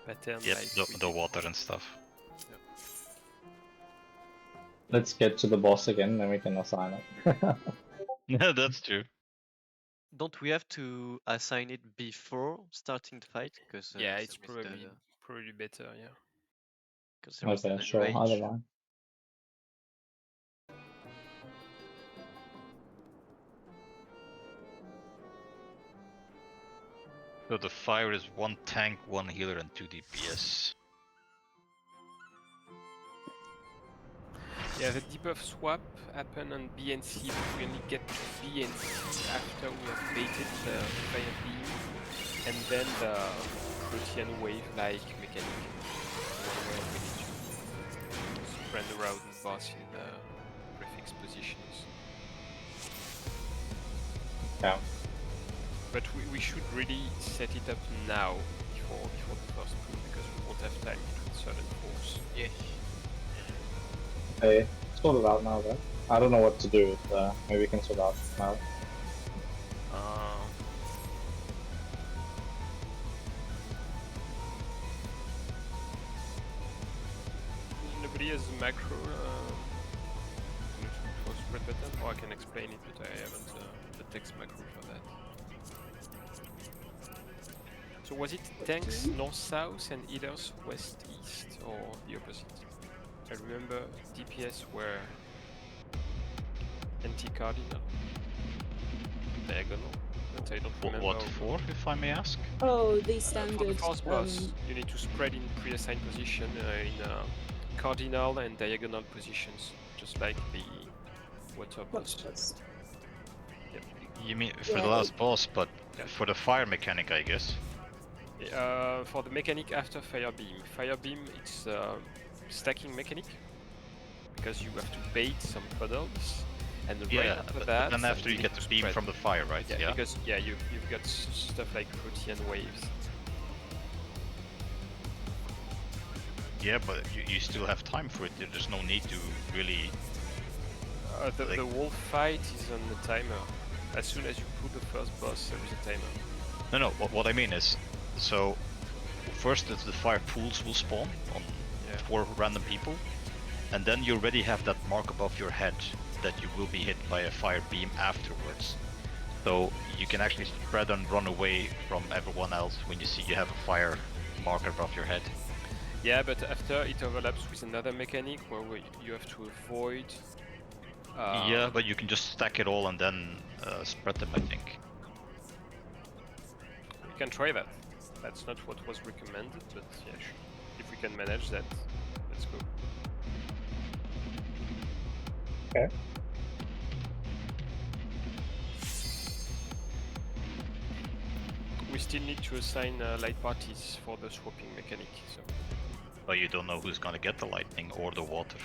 pattern. Yep, like the water and stuff. Yeah. Let's get to the boss again, then we can assign it. Yeah, that's true. Don't we have to assign it before starting the fight? Because yeah, it's probably better. Yeah. Because there was Okay, an sure. I enrage. don't mind. So the fire is 1 tank, 1 healer, and 2 DPS. Yeah, the debuff swap happened on BNC, but we only get to BNC after we have baited the fire beam and then the Protean wave-like mechanic. Where we need to spread around the boss in the prefix positions. Yeah. But we should really set it up now before the first pull because we won't have time between third and fourth. Yeah. Hey, sort it out now, though. I don't know what to do. Maybe we can sort out now. Nobody has a macro for spread button, or I can explain it, but I haven't the text macro for that. So was it tanks north-south and healers west-east, or the opposite? I remember DPS were anti-cardinal, diagonal, but I don't remember. What for, if I may ask? Oh, the For the standard. first boss, you need to spread in preassigned position in cardinal and diagonal positions, just like the water boss. Yep. You mean for the Yeah, last boss, but Yeah. for the fire mechanic, I guess. For the mechanic after fire beam, it's stacking mechanic because you have to bait some puddles, and right Yeah, after but that, then after you need get to the beam spread. from the fire, right? Yeah, because you've got stuff like protean waves. Yeah, but you still have time for it. There's no need to really. The Like- whole fight is on the timer. As soon as you pull the first boss, there is a timer. No. What I mean is, so first the fire pools will spawn on Yeah. 4 random people, and then you already have that mark above your head that you will be hit by a fire beam afterwards. So you can actually spread and run away from everyone else when you see you have a fire marker above your head. Yeah, but after it overlaps with another mechanic where you have to avoid. Yeah, but you can just stack it all and then spread them, I think. We can try that. That's not what was recommended, but yeah, sure. If we can manage that, let's go. Okay. We still need to assign light parties for the swapping mechanic, so. But you don't know who's gonna get the lightning or the water.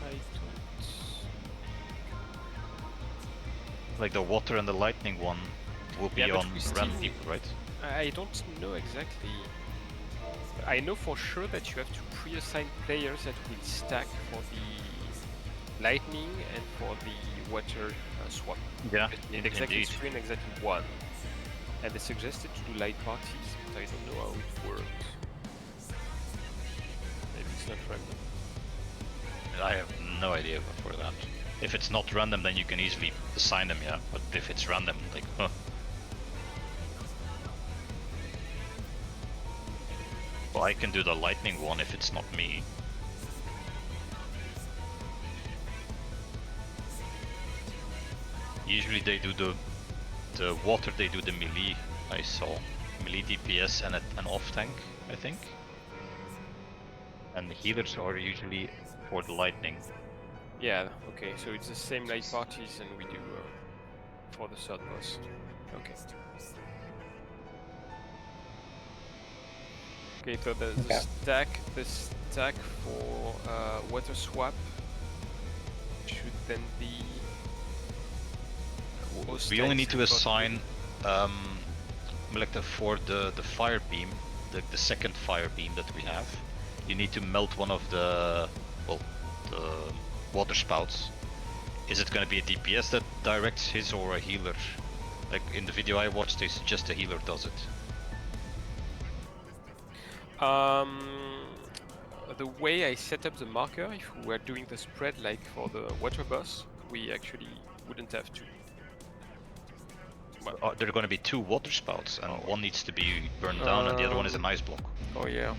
I don't. Like the water and the lightning one will be Yeah, but on we still random need- people, right? I don't know exactly. I know for sure that you have to pre-assign players that will stack for the lightning and for the water swap. Yeah, You need exactly indeed. 3 and exactly 1. And they suggested to do light parties, but I don't know how it works. Maybe it's not random. I have no idea for that. If it's not random, then you can easily assign them, yeah. But if it's random, like, huh. Well, I can do the lightning one if it's not me. Usually they do the water, they do the melee, I saw. Melee DPS and an off tank, I think. And the healers are usually for the lightning. Yeah, okay, so it's the same light parties and we do for the third boss. Okay. Okay, so the stack for water swap should then be. We only need to assign Melekta for the fire beam, the second fire beam that we have. You need to melt one of the water spouts. Is it going to be a DPS that directs his or a healer? Like in the video I watched, they suggest a healer does it. The way I set up the marker, if we were doing the spread like for the water boss, we actually wouldn't have to. Well, There are going to be 2 water spouts, and one needs to be burned down, and the other one is an ice block. oh yeah.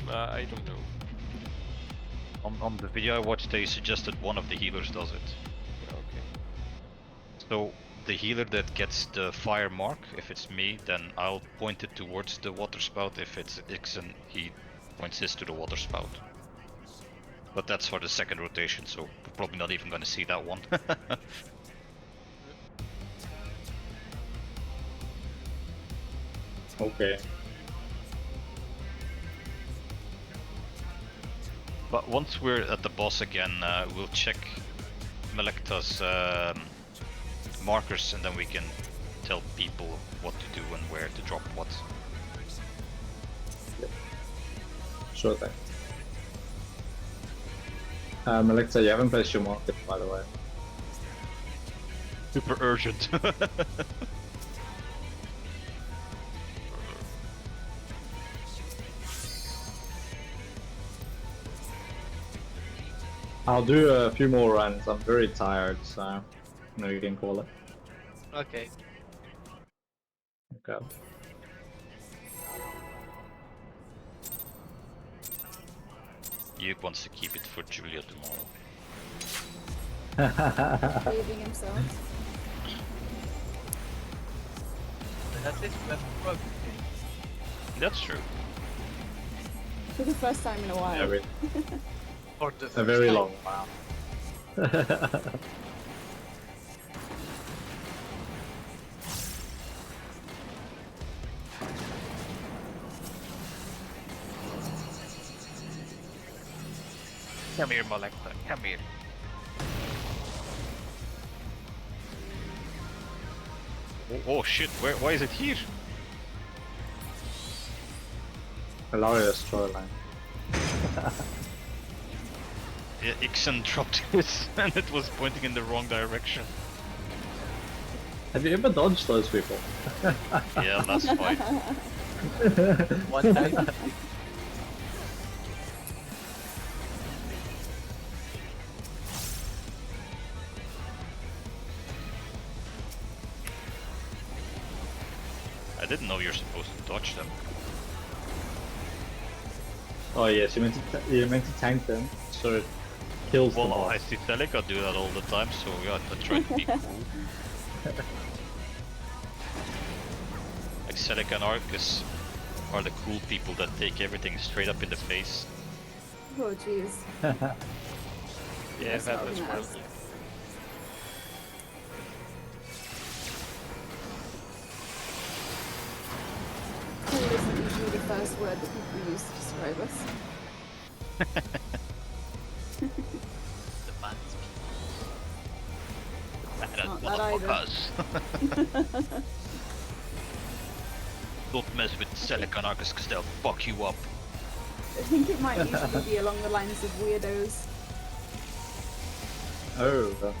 I don't know. On the video I watched, they suggested one of the healers does it. Okay. So the healer that gets the fire mark, if it's me, then I'll point it towards the water spout. If it's Ixen, he points his to the water spout. But that's for the second rotation, so we're probably not even going to see that one. Okay. But once we're at the boss again, we'll check Melekta's markers, and then we can tell people what to do and where to drop what. Sure thing. Alexa, you haven't placed your market, by the way. Super urgent. I'll do a few more runs. I'm very tired, so you can call it. Okay. go. Yuke wants to keep it for Julia tomorrow. Saving himself. But at least we have prog. That's true. For the first time in a while. Very, For the a first very time. long while. Come here, Molekta. Come here. Oh shit, why is it here? Hilarious storyline. Yeah, Ixen dropped his and it was pointing in the wrong direction. Have you ever dodged those people? Yeah, that's fine. One time. I didn't know you're supposed to dodge them. Oh yes, you're meant to tank them so it kills them Well, all. I see Celica do that all the time, so yeah, I try to be cool. Like Celica and Arcus are the cool people that take everything straight up in the face. Oh jeez. Yeah, That's that not as well. nice. Cool isn't usually the first word that people use to describe us. The man's Not that either. Motherfuckers. Don't mess with Celica and Arcus because they'll fuck you up. I think it might usually be along the lines of weirdos. Oh.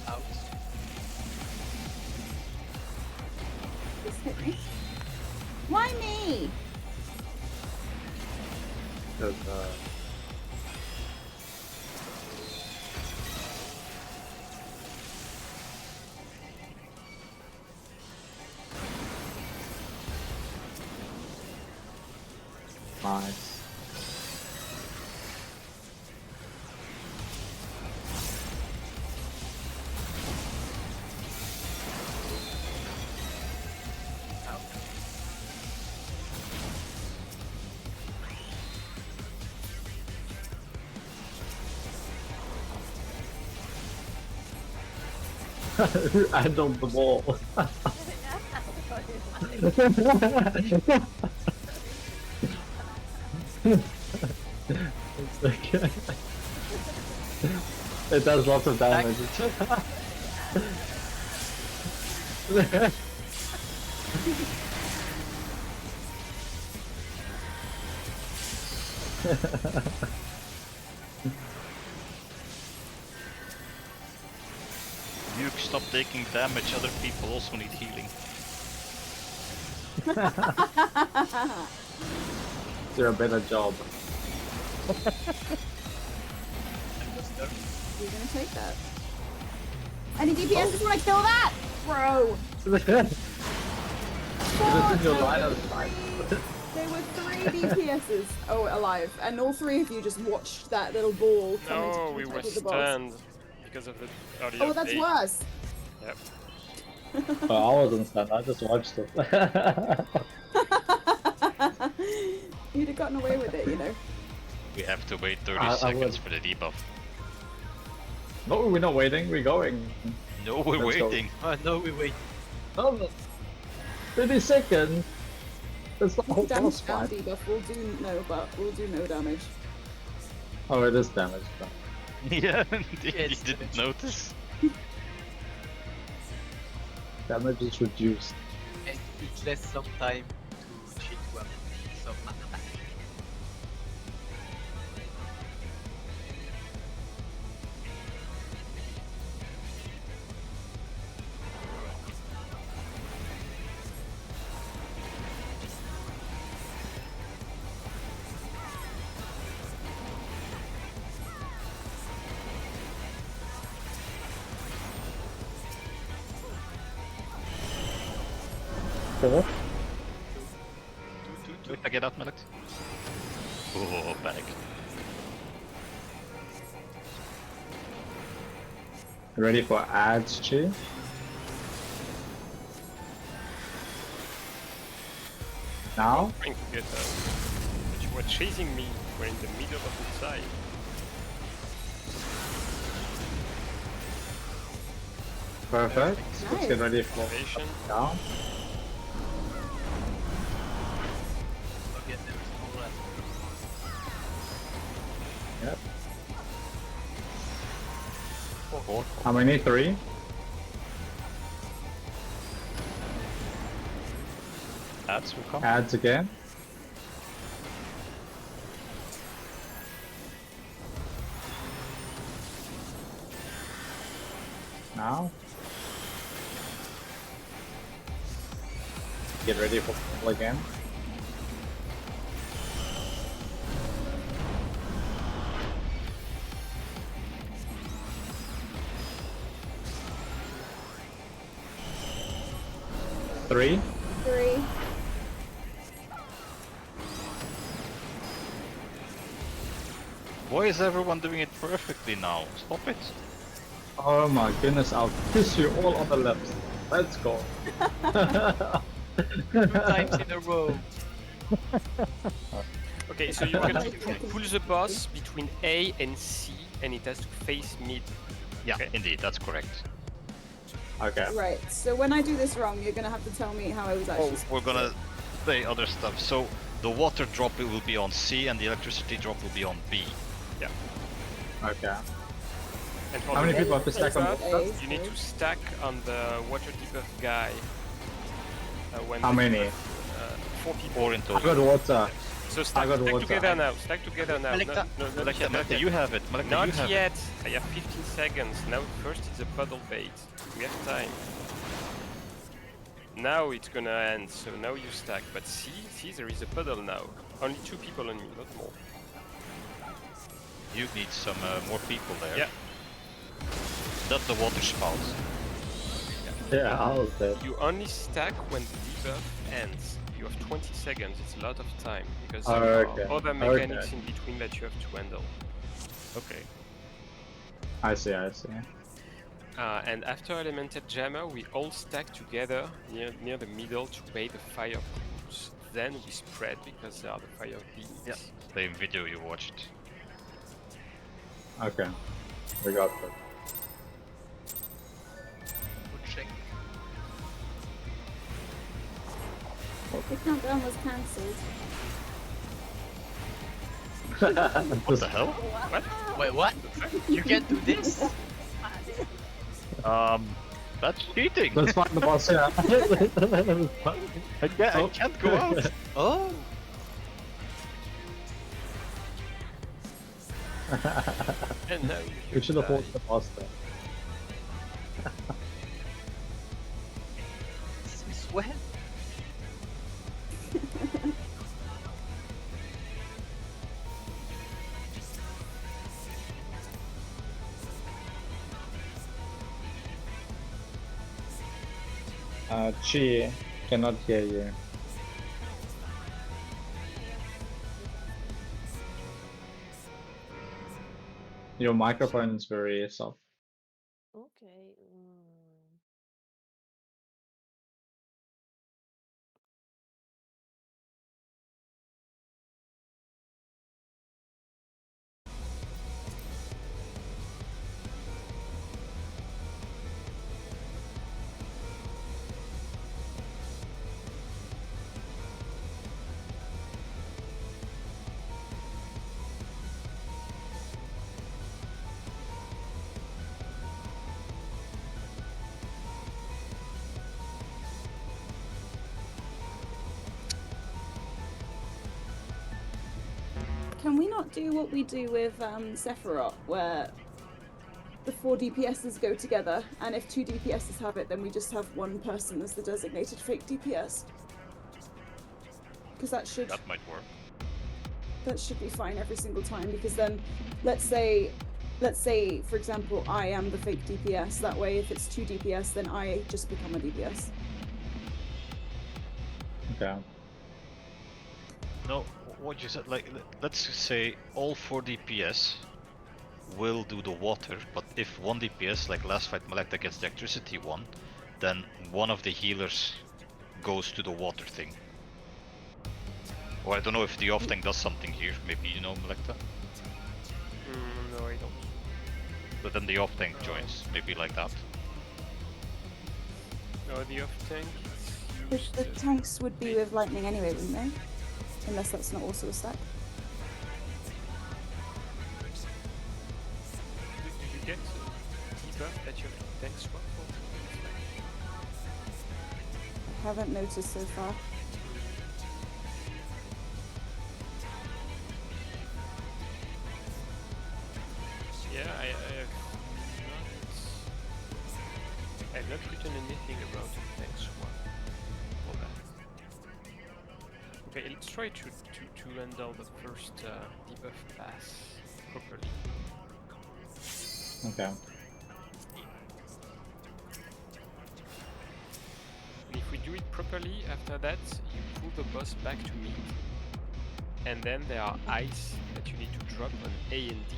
out. Just hit me. Why me? Because, nice. Out. Who handled the ball? It's okay. It does lots of damage. Nuke, stop taking damage, other people also need healing. Do a better job. You're gonna take that. Any DPS want to kill that? Bro! This is your line of sight. There were 3 DPSs, alive, and all 3 of you just watched that little ball come into No, we were contact with the boss. stunned because of the earlier Oh, that's update. worse. Yep. Oh, I wasn't stunned, I just watched it. You'd have gotten away with it, you know. We have to wait 30 I seconds would. for the debuff. No, we're not waiting, we're going. No, we're Let's go. waiting. No, we wait. No, no. 30 seconds! That's the whole Damage boss down fight. debuff, we'll do no damage. Oh, it is damage. But... Yeah, you it's didn't damage. notice. Damage is reduced. And it lasts some time to cheat one. So 4. Wait, I get out, Malik. Oh, panic. Ready for ads, Chi? Now? Trying to get but you were chasing me. We're in the middle of the side. Perfect. Let's get ready for Activation. down. I'll get them all left. Yep. Four. How many? 3? Ads will come. Ads again. Now. Get ready for pull again. Three. 3. Why is everyone doing it perfectly now? Stop it. Oh my goodness, I'll kiss you all on the lips. Let's go. 2 times in a row. Okay, so you can pull the boss between A and C, and it has to face mid. Yeah, Okay. indeed, that's correct. Okay. Right, so when I do this wrong, you're gonna have to tell me how I was actually Oh, we're gonna say other stuff. So the water drop it will be on C, and the electricity drop will be on B. Okay. And for How the many people have to stack on Place both? A, you need to stack on the water debuff guy. When How the- many? 4 people. 4 in I total. got water. So stack, got stack water. together now. Stack together now. Malekta. Not Malekta, yet, not Malekta, yet. you have it. Malekta, Not you have yet. I have 15 seconds. Now first is a puddle bait. We have time. Now it's gonna end. So now you stack. But see, there is a puddle now. Only 2 people on me, not more. it. You need some more people there. Yeah. That's the water spout. Yeah, I was dead. You only stack when the debuff ends. You have 20 seconds. It's a lot of time because there Okay, are other mechanics okay. in between that you have to handle. Okay. I see, I see. And after Elemented Jammer, we all stack together near the middle to bait the fire pools. Then we spread because there are the fire beams. Yeah. Same video you watched. Okay. We got that. Good check. Well, the countdown was cancelled. What the hell? Wait, what? You can't do this? That's cheating. Let's find the boss, yeah. I can't go out. Oh! And now We you should have die. fought the boss there. Sweat? Chi, cannot hear you. Your microphone is very soft. Okay. Can we not do what we do with Sephiroth, where the 4 DPSs go together, and if 2 DPSs have it, then we just have one person as the designated fake DPS? Because that should That might work. be fine every single time. Because then, let's say for example I am the fake DPS. That way, if it's 2 DPS, then I just become a DPS. Okay. No, what you said, like, let's say all 4 DPS will do the water, but if 1 DPS, like last fight Malekta gets the electricity one, then one of the healers goes to the water thing. Or I don't know if the off tank does something here, maybe you know Malekta? No, I don't. But then the off tank joins, maybe like that. No, the off tank The, is the used. tanks would be with lightning anyway, wouldn't they? Unless that's not also a stack. Do you get debuff that your tank swap for? I haven't noticed so far. Yeah, I've not written anything about the tank swap for that. Okay, let's try to handle the first debuff pass properly. Okay. And if we do it properly, after that, you pull the boss back to me. And then there are ice that you need to drop on A and D.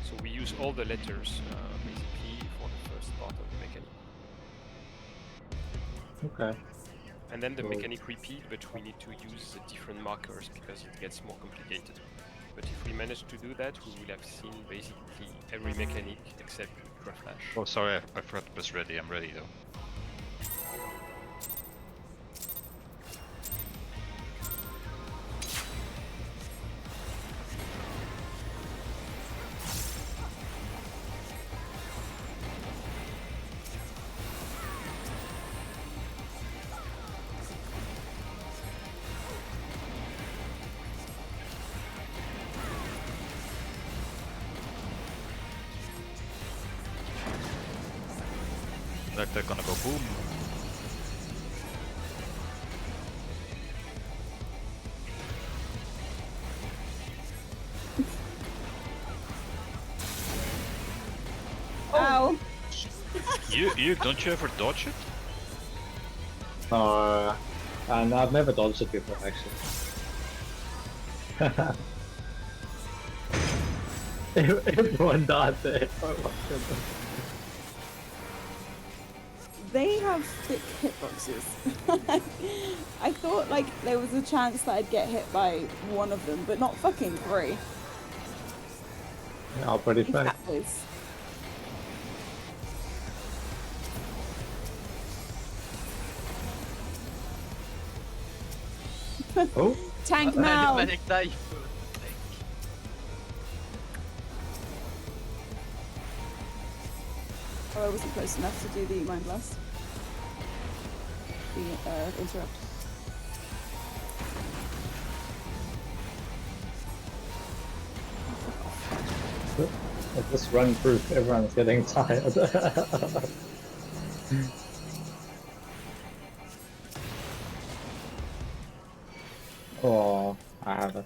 So we use all the letters, basically, for the first part of the mechanic. Okay. And then the Cool. mechanic repeat, but we need to use the different markers because it gets more complicated. But if we manage to do that, we will have seen basically every mechanic except Ultra Flash. Oh, sorry, I forgot to press ready. I'm ready though. Like they're gonna go boom. Ow! You don't you ever dodge it? And I've never dodged it before, actually. Everyone dodged it. Oh my goodness. They have thick hitboxes. I thought like there was a chance that I'd get hit by one of them, but not fucking three. Yeah, pretty Three fair. fat boys. Oh, Tank now! Malekta, il faut- Oh, I wasn't close enough to do the Mind Blast. The interrupt. at this run through, everyone's getting tired. Oh, I have it.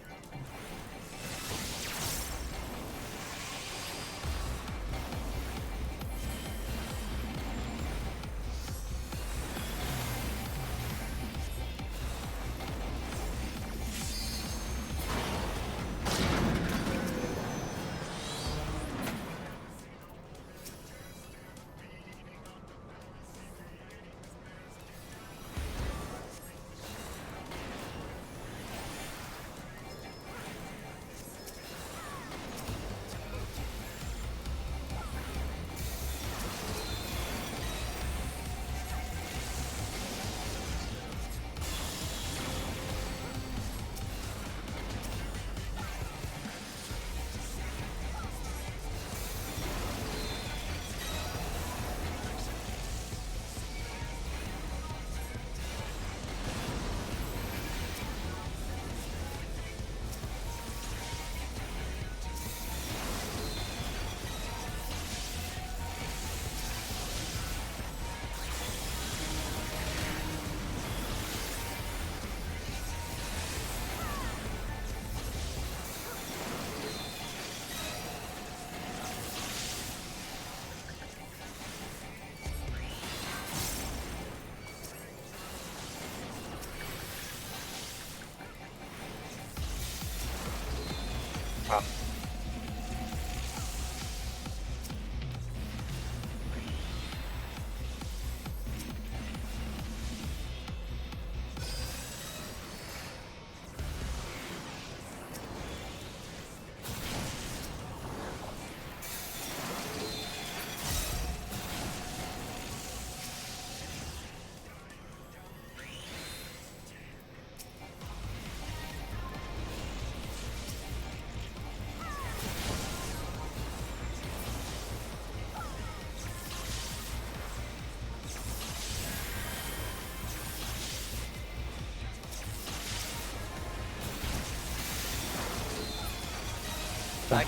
Back.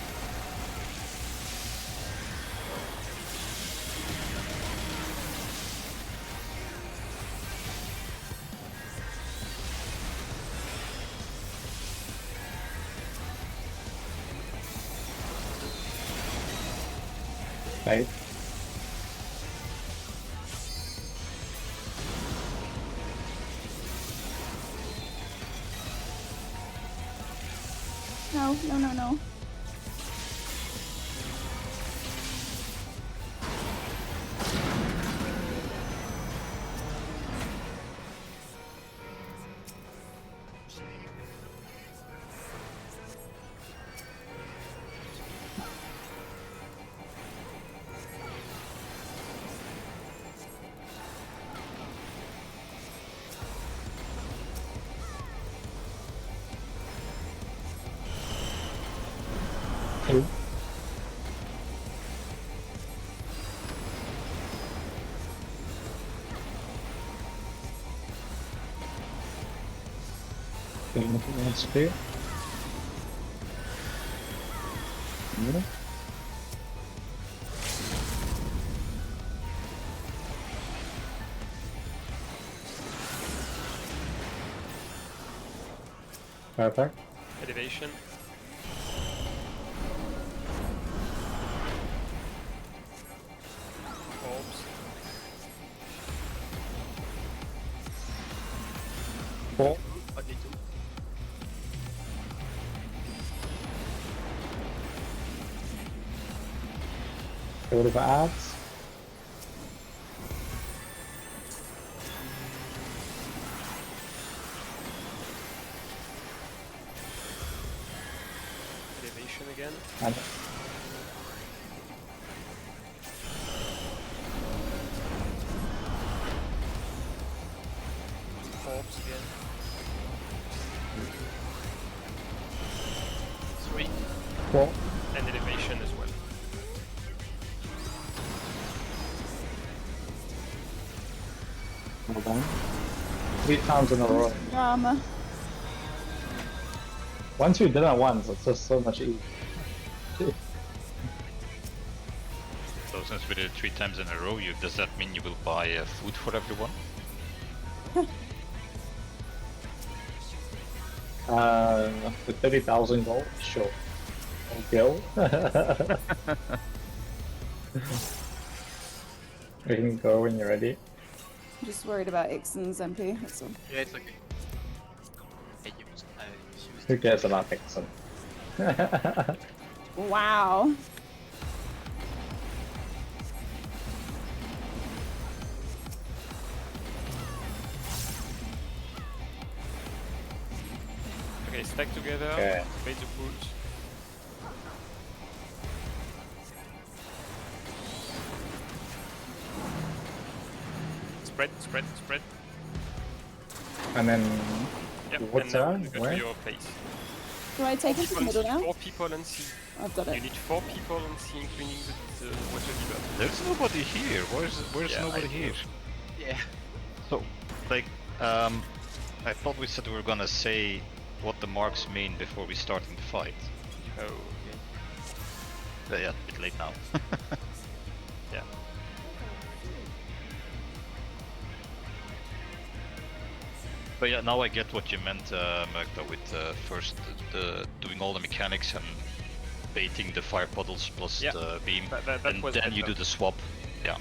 Right. No, no, no, no. Two. Let's do. Yeah. Perfect. Elevation. Orbs. Four. Only two. Go for ads. Elevation again. And Orbs again. 3. four. And elevation as well. Well done. 3 times in a row. Drama. Once you did it once, it's just so much easier. So since we did it 3 times in a row, does that mean you will buy food for everyone? With 30,000 gold, sure. Go. We can go when you're ready. I'm just worried about Ixon's MP, that's all. Yeah, it's okay. I used Who cares about Dixon? Wow. Okay, stack together. Okay. Bait the pools. Spread, spread, spread. And then Yep, what's and that? go Where? to your place. Do I take him to the middle now? 4 people on C. I've got You it. need 4 people on C, including the water debuff. There's nobody here. Where's Yeah, nobody I here? Yeah. So, like, I thought we said we were gonna say what the marks mean before we start in the fight. Oh, okay. But yeah, a bit late now. Yeah. But yeah, now I get what you meant, Magda, with first doing all the mechanics and baiting the fire puddles plus Yeah, the beam, that and was then you better. do the swap. Yeah.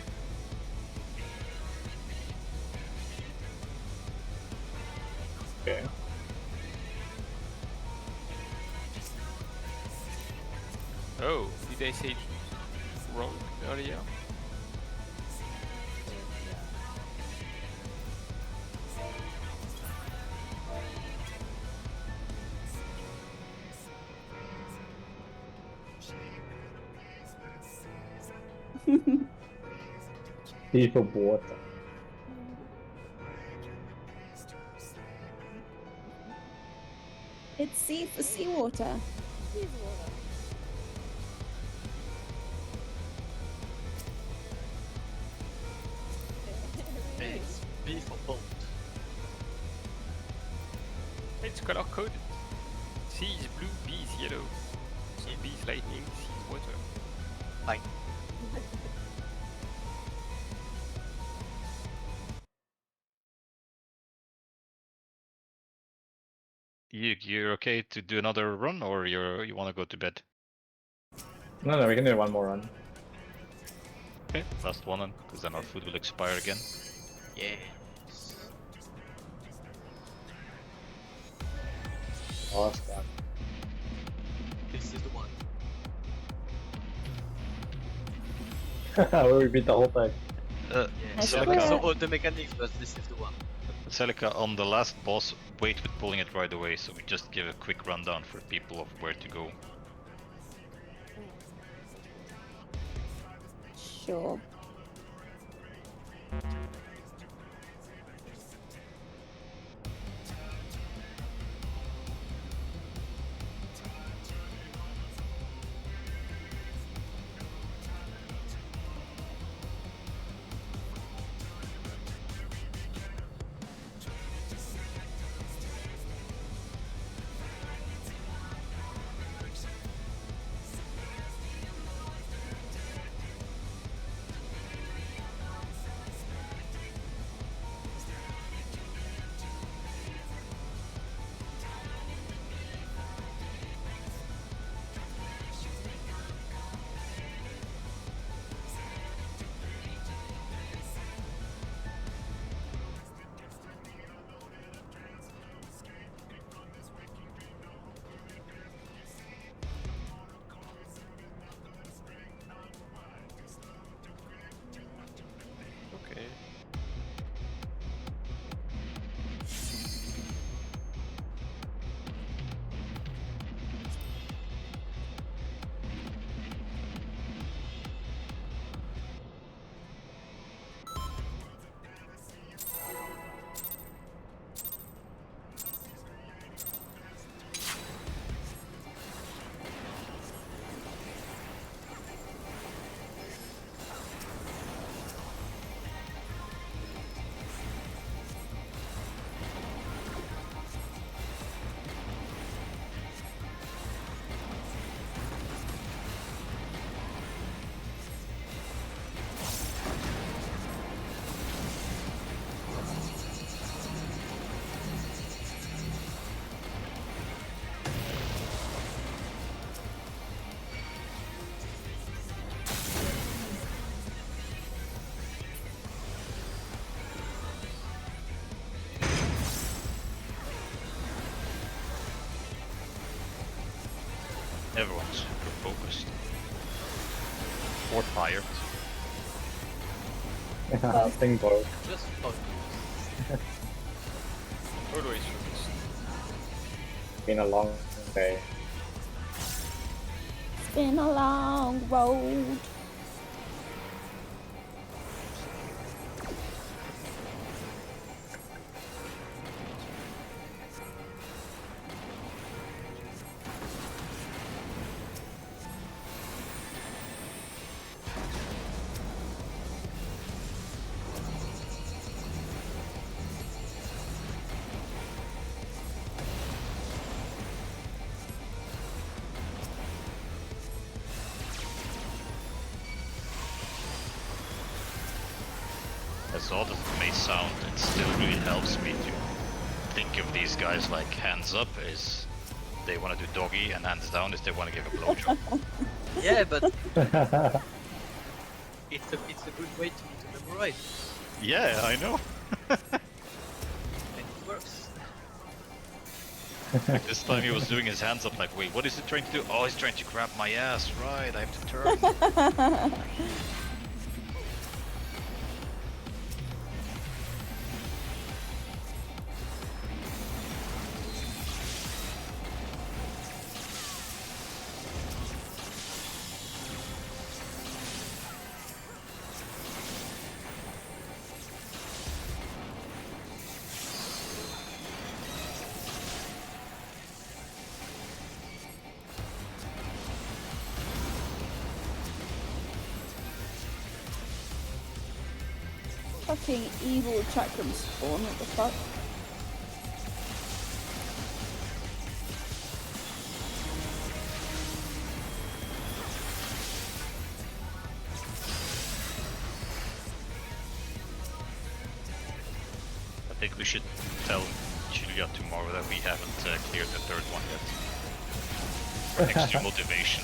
Okay. Oh, did I say wrong earlier? People water. It's C for seawater. Please water. It's B for bolt. It's color coded. C is blue, B is yellow. Yeah. bees lightning, seeds water. Fine. You're okay to do another run, or you want to go to bed? No, we can do one more run. Okay, last one then, because then our food will expire again. Yeah. Last one. This is the one. Where we beat the whole thing. Yeah. I So, swear. so the mechanics, but this is the one. Celica, on the last boss, wait with pulling it right away, so we just give a quick rundown for people of where to go. Sure. Okay. Everyone's super focused. Or tired. I think both. Just focus. Always focused. Been a long day. It's been a long road. As odd as it may sound, it still really helps me to think of these guys like hands up is they want to do doggy, and hands down is they want to give a blowjob. Yeah, but it's a good way to memorize, Yeah, I know. and it works. Like this time he was doing his hands up like, wait, what is he trying to do? Oh, he's trying to grab my ass, right, I have to turn. Fucking evil chakram spawn, what the fuck? think we should tell Julia tomorrow that we haven't cleared the third one yet. For extra motivation.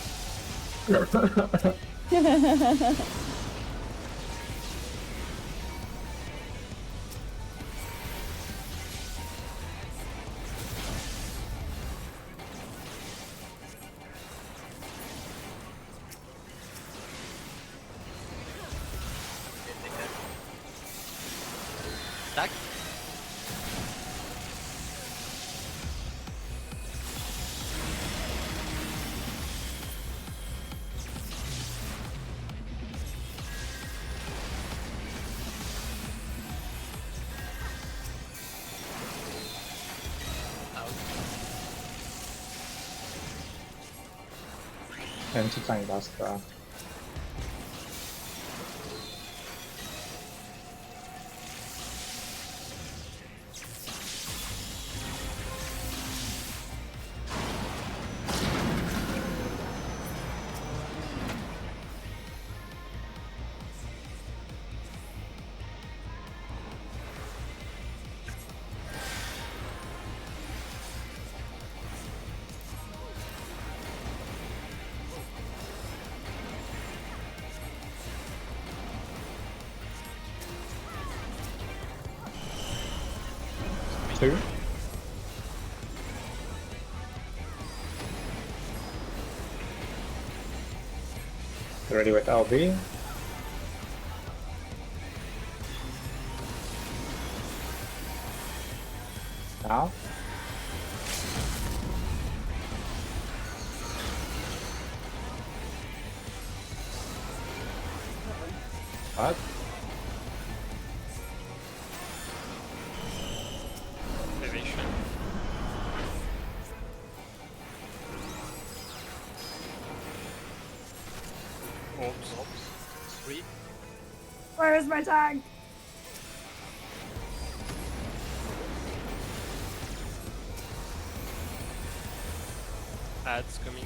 Tac. 편집장이 나왔다. Two. Ready with LB. Now. What? Elevation. Orbs. 3. Where is my tank? Ads coming.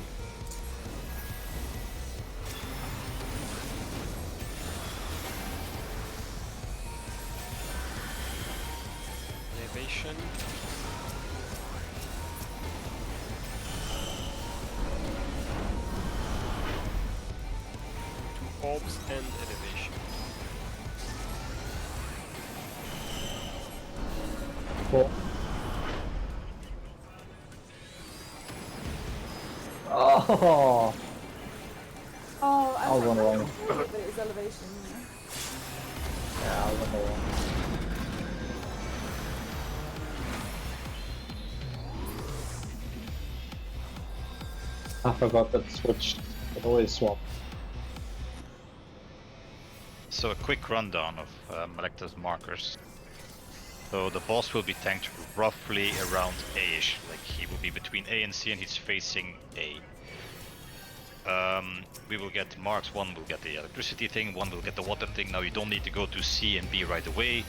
Elevation. Two orbs and elevation. Four. Oh, Oh, I was wondering. but it was elevation. Yeah, I was on the wall. I forgot that switch. It always swap. So a quick rundown of Malekta's markers. So the boss will be tanked roughly around A-ish, like he will be between A and C and he's facing A. We will get marks, one will get the electricity thing, one will get the water thing. Now you don't need to go to C and B right away.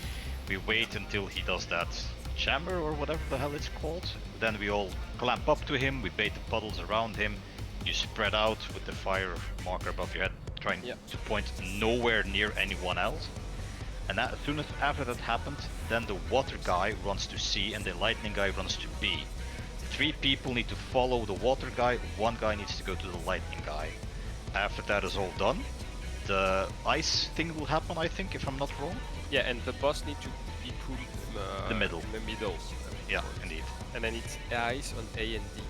We wait until he does that chamber or whatever the hell it's called. Then we all clamp up to him, we bait the puddles around him. You spread out with the fire marker above your head, trying to point nowhere near anyone else. And as soon as after that happened, then the water guy runs to C and the lightning guy runs to B. 3 people need to follow the water guy, 1 guy needs to go to the lightning guy. After that is all done, the ice thing will happen, I think, if I'm not wrong. Yeah, and the boss need to be pulled The middle. in the middle. Yeah, indeed. And then it's ice on A and D.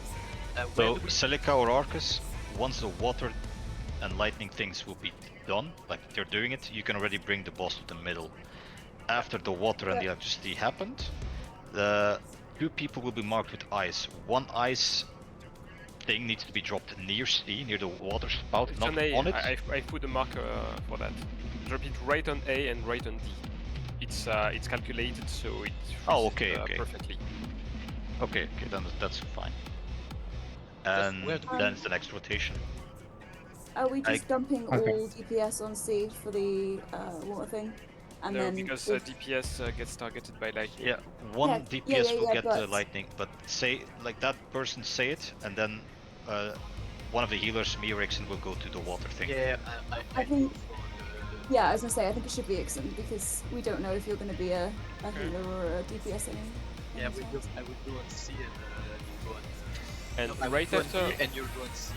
So Celica or Arcus, once the water and lightning things will be done, like they're doing it, you can already bring the boss to the middle. After the water and the electricity happened, the 2 people will be marked with ice. 1 ice thing needs to be dropped near C, near the water spout, It's not on A. on it. I put a marker for that. Drop it right on A and right on D. It's calculated so it Oh, freezes, okay. perfectly. Okay, then that's fine. And where do we- then it's the next rotation. Are we just dumping Okay. all DPS on C for the water thing? And No, then because if- DPS gets targeted by lightning. Yeah, one Yeah, DPS yeah, will yeah, get the but- lightning, but say like that person say it, and then one of the healers, me or Ixon, will go to the water thing. Yeah, I think Yeah, I was gonna say, I think it should be Ixen because we don't know if you're gonna be a healer or a DPS Yeah, anytime. I will go on C and you go on. And No, I will right go on after, B and you'll go on C.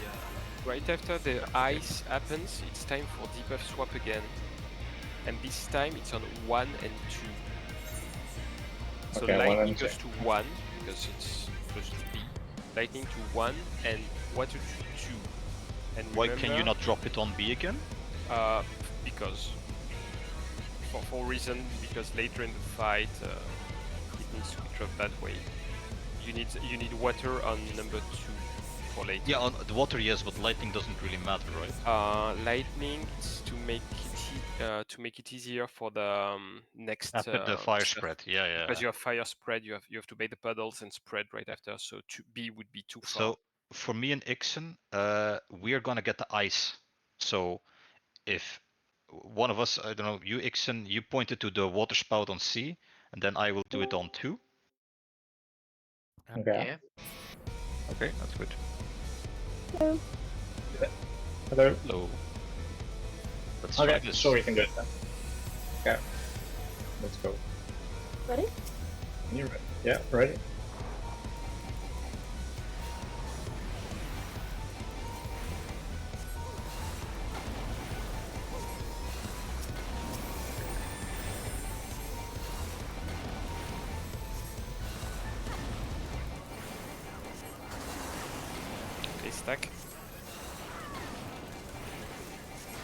right after the Okay. ice happens, it's time for debuff swap again. And this time it's on 1 and 2. So Okay, 1 lightning and 2. goes to 1 because it's supposed to be. Lightning to 1 and water to 2. And Why remember, can you not drop it on B again? because for reason, because later in the fight it needs to be dropped that way. You need water on number 2 for later. Yeah, on the water, yes, but lightning doesn't really matter, right? Lightning is to make it easier for the next After the fire stuff. spread, yeah. Because you have fire spread, you have to bait the puddles and spread right after. So B would be too far. So for me and Ixen, we're gonna get the ice. So if one of us, I don't know, you Ixen, you pointed to the water spout on C, and then I will do it on 2. Okay. Yeah. Okay, that's good. Hello. Hello. Hello. Let's try Okay, this. sure we can do it then. Okay. Let's go. Ready? You ready? Yeah, ready? Okay, stack.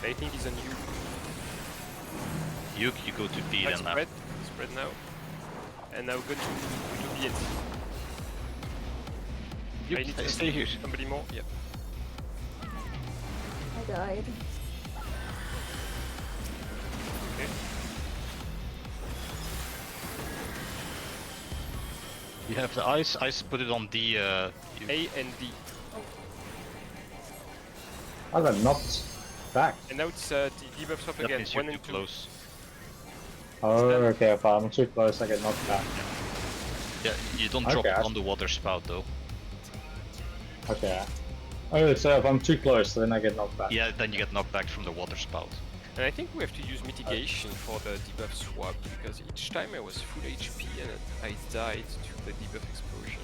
Lightning is on you. You go to B Right, then now. spread now. And now go to B and C. You I need to stay here. Somebody more? Yeah. I died. Okay. You have the ice. Ice, put it on D. A and D. I got knocked back. And now it's debuff swap That again. means you're 1 too and 2. close. Oh, done. okay, if I'm too close, I get knocked back. Yeah, you don't drop Okay, it on the water spout though. Okay. Oh, so if I'm too close, then I get knocked back. Yeah, then you get knocked back from the water spout. And I think we have to use mitigation for the debuff swap because each time I was full HP and I died to the debuff explosion.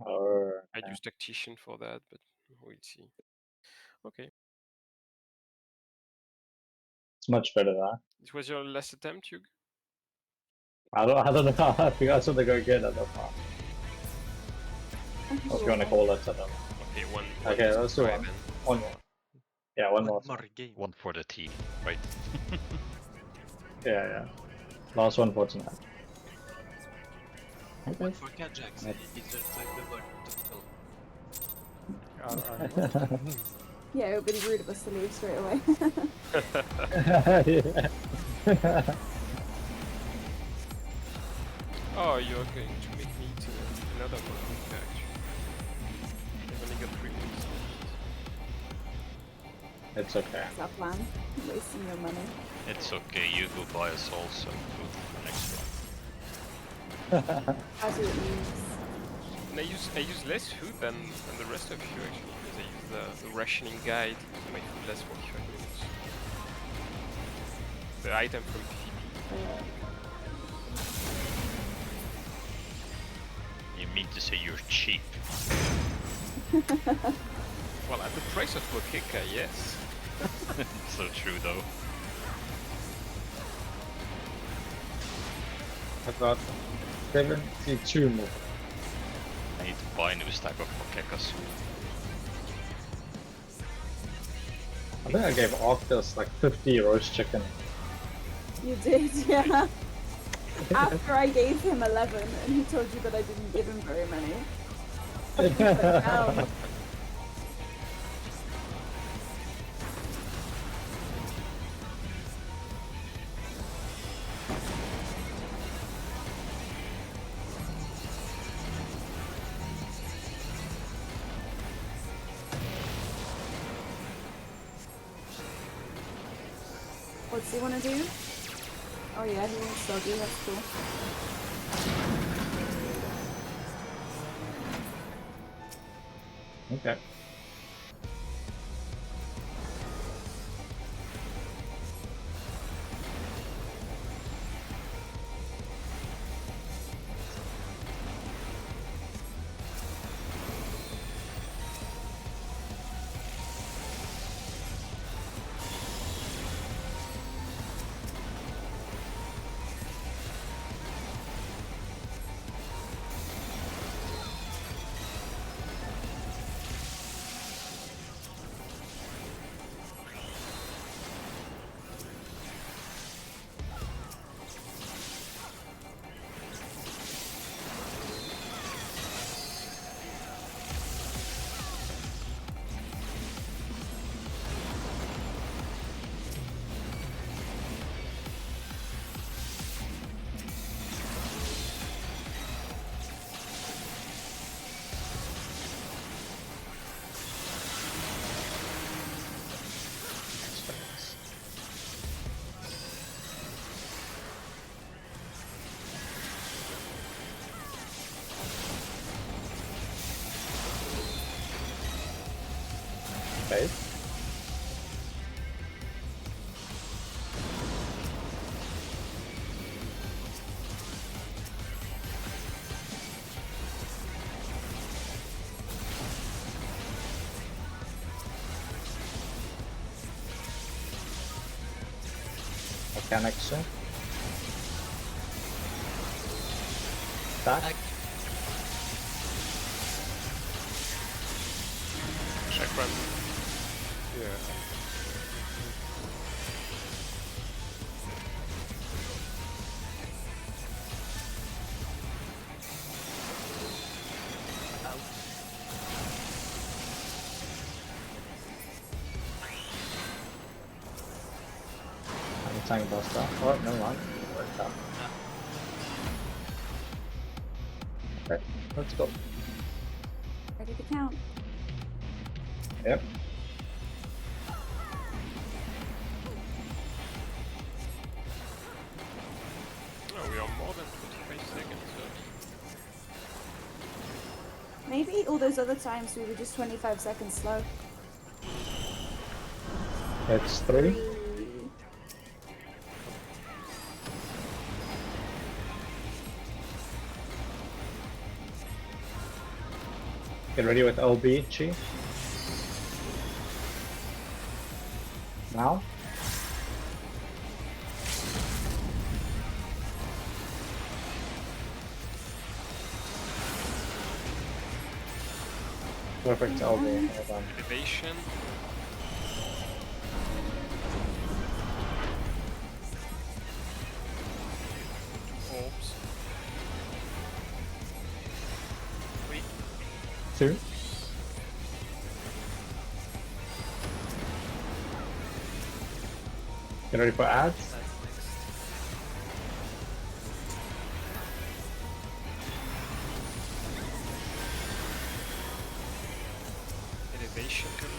Oh, I'd use tactician for that, but we'll see. Okay. it's much better there. It was your last attempt, Hugh? I don't know. I think I saw they go again at that part. What you want to call it? I don't know. Okay, one. Okay, is let's do try one. then. One more. Yeah, one more. More game. One for the T, right? Yeah. Last one for tonight. One for Kajax. It's just like the total. Yeah, it would be rude of us to leave straight away. Yeah. Oh, you're going to make me to another one. Actually, I've only got 3 minutes left. It's okay. That's our plan. Wasting your money. It's okay, you go buy us all some food for the next one. As it moves. And I use less food than the rest of you actually, because I use the rationing guide to make food last 45 minutes. The item from Phoebe. You mean to say you're cheap? Well, at the price of Mokeka, yes. So true though. I've got 72 more. I need to buy a new stack of Mokekas. I think I gave Arctus like 50 roast chicken. You did, yeah. After I gave him 11 and he told you that I didn't give him very many. Down. What's he want to do? Oh yeah, he wants doggy, that's cool. Okay. phase. Mechanic soon. Back. Check run. Yeah. I'm tank buster. Oh, never mind. Worked out. Okay, let's go. Ready to count. Yep. Oh, we are more than 25 seconds early. Maybe all those other times we were just 25 seconds slow. It's 3. Get ready with LB, Chi. Now. Perfect LB. Hold on. Elevation. Orbs. 2. Get ready for ads. That's next. Elevation coming.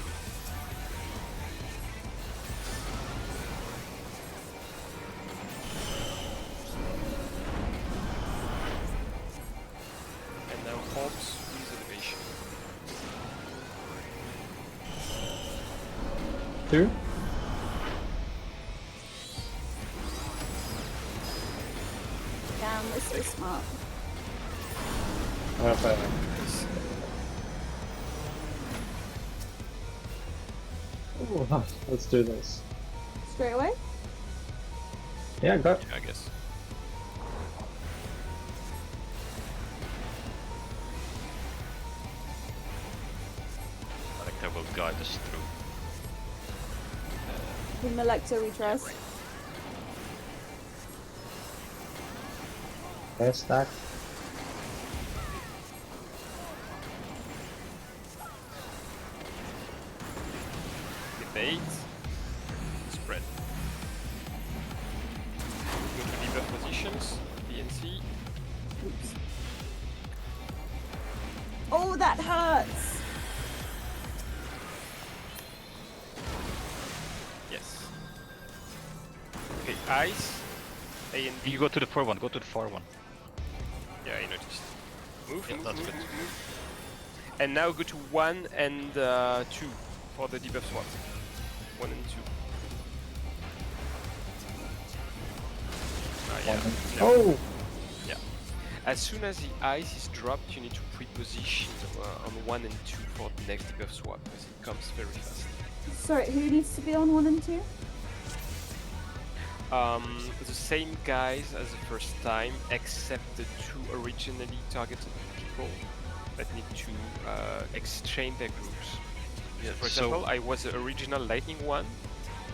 And now orbs with elevation. 2. Damn, this is smart. Perfect. Ooh, let's do this. Straight away? Yeah, go. I guess. Like that will guide us through. Whom Electo we trust. Okay, stack. Debate. Spread. Go to debuff positions. BNC. Oops. Oh, that hurts! Yes. Okay, ice. A and B. You go to the far one, go to the far one. Yeah, I noticed. Move, Yeah, move, that's move, good. move. And now go to 1 and 2 for the debuff swap. 1 and 2. Ah, yeah. Yeah. Oh! Yeah. As soon as the ice is dropped, you need to pre-position on 1 and 2 for the next debuff swap because it comes very fast. Sorry, who needs to be on 1 and 2? The same guys as the first time, except the 2 originally targeted people that need to exchange their groups. Yeah, For so- example, I was the original lightning one,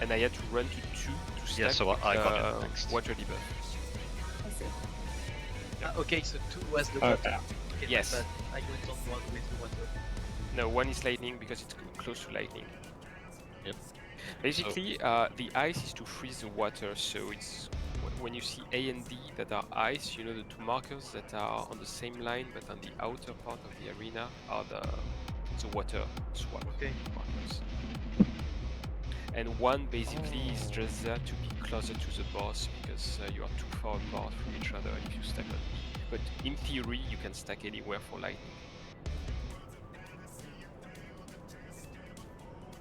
and I had to run to 2 to stack Yeah, so with I got it next. water debuff. I see. Okay, so 2 was the Okay. water. Okay, Yes. But I went on 1 with the water. No, 1 is lightning because it's close to lightning. Yep. Basically, the ice is to freeze the water, so it's when you see A and D that are ice, you know the 2 markers that are on the same line but on the outer part of the arena are the water swap Okay. markers. And 1 basically is just there to be closer to the boss because you are too far apart from each other if you stack on B. But in theory, you can stack anywhere for lightning.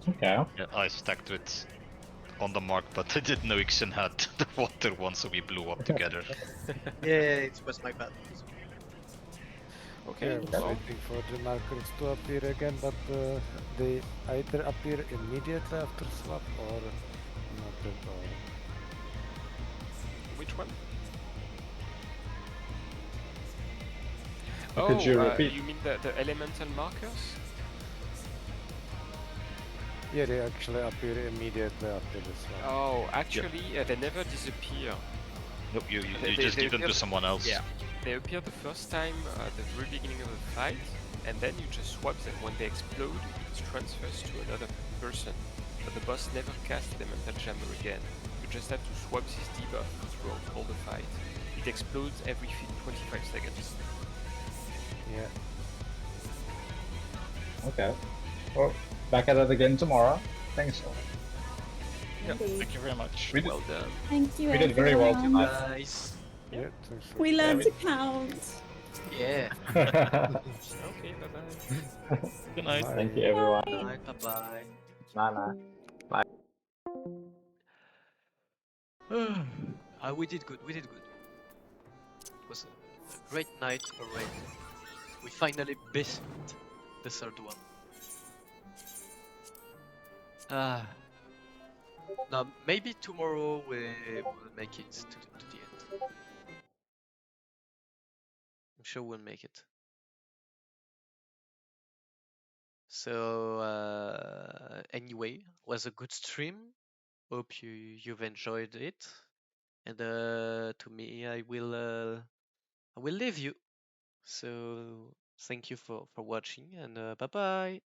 Okay. Yeah, I stacked it on the mark, but I didn't know Ixen had the water one, so we blew up together. Yeah, it was my bad. Okay, Yeah, I was well, waiting for the markers to appear again, but they either appear immediately after swap or not at all. which one? Could you repeat? You mean the elemental markers? Yeah, they actually appear immediately after the swap. Oh, actually, they never disappear. Nope, you They- just they give them to appear- someone else. Yeah, they appear the first time at the very beginning of the fight, and then you just swap them. When they explode, it transfers to another person. But the boss never casts elemental jammer again. You just have to swap this debuff throughout all the fight. It explodes every 25 seconds. Yeah. Okay. Well, back at it again tomorrow. Thanks. Indeed. Thank you very much. We did, Well done. Thank you, we did very well everyone. tonight. Nice. Yeah, thanks for We the learned we- to count. Yeah. Okay, bye bye. Good night. Thank you, everyone. Bye. Bye. Bye. Bye. We did good. We did good. It was a great night already. We finally beat the third one. Now maybe tomorrow we will make it to the end. I'm sure we'll make it. So anyway, was a good stream. Hope you've enjoyed it. And to me, I will leave you. So thank you for watching, and bye bye.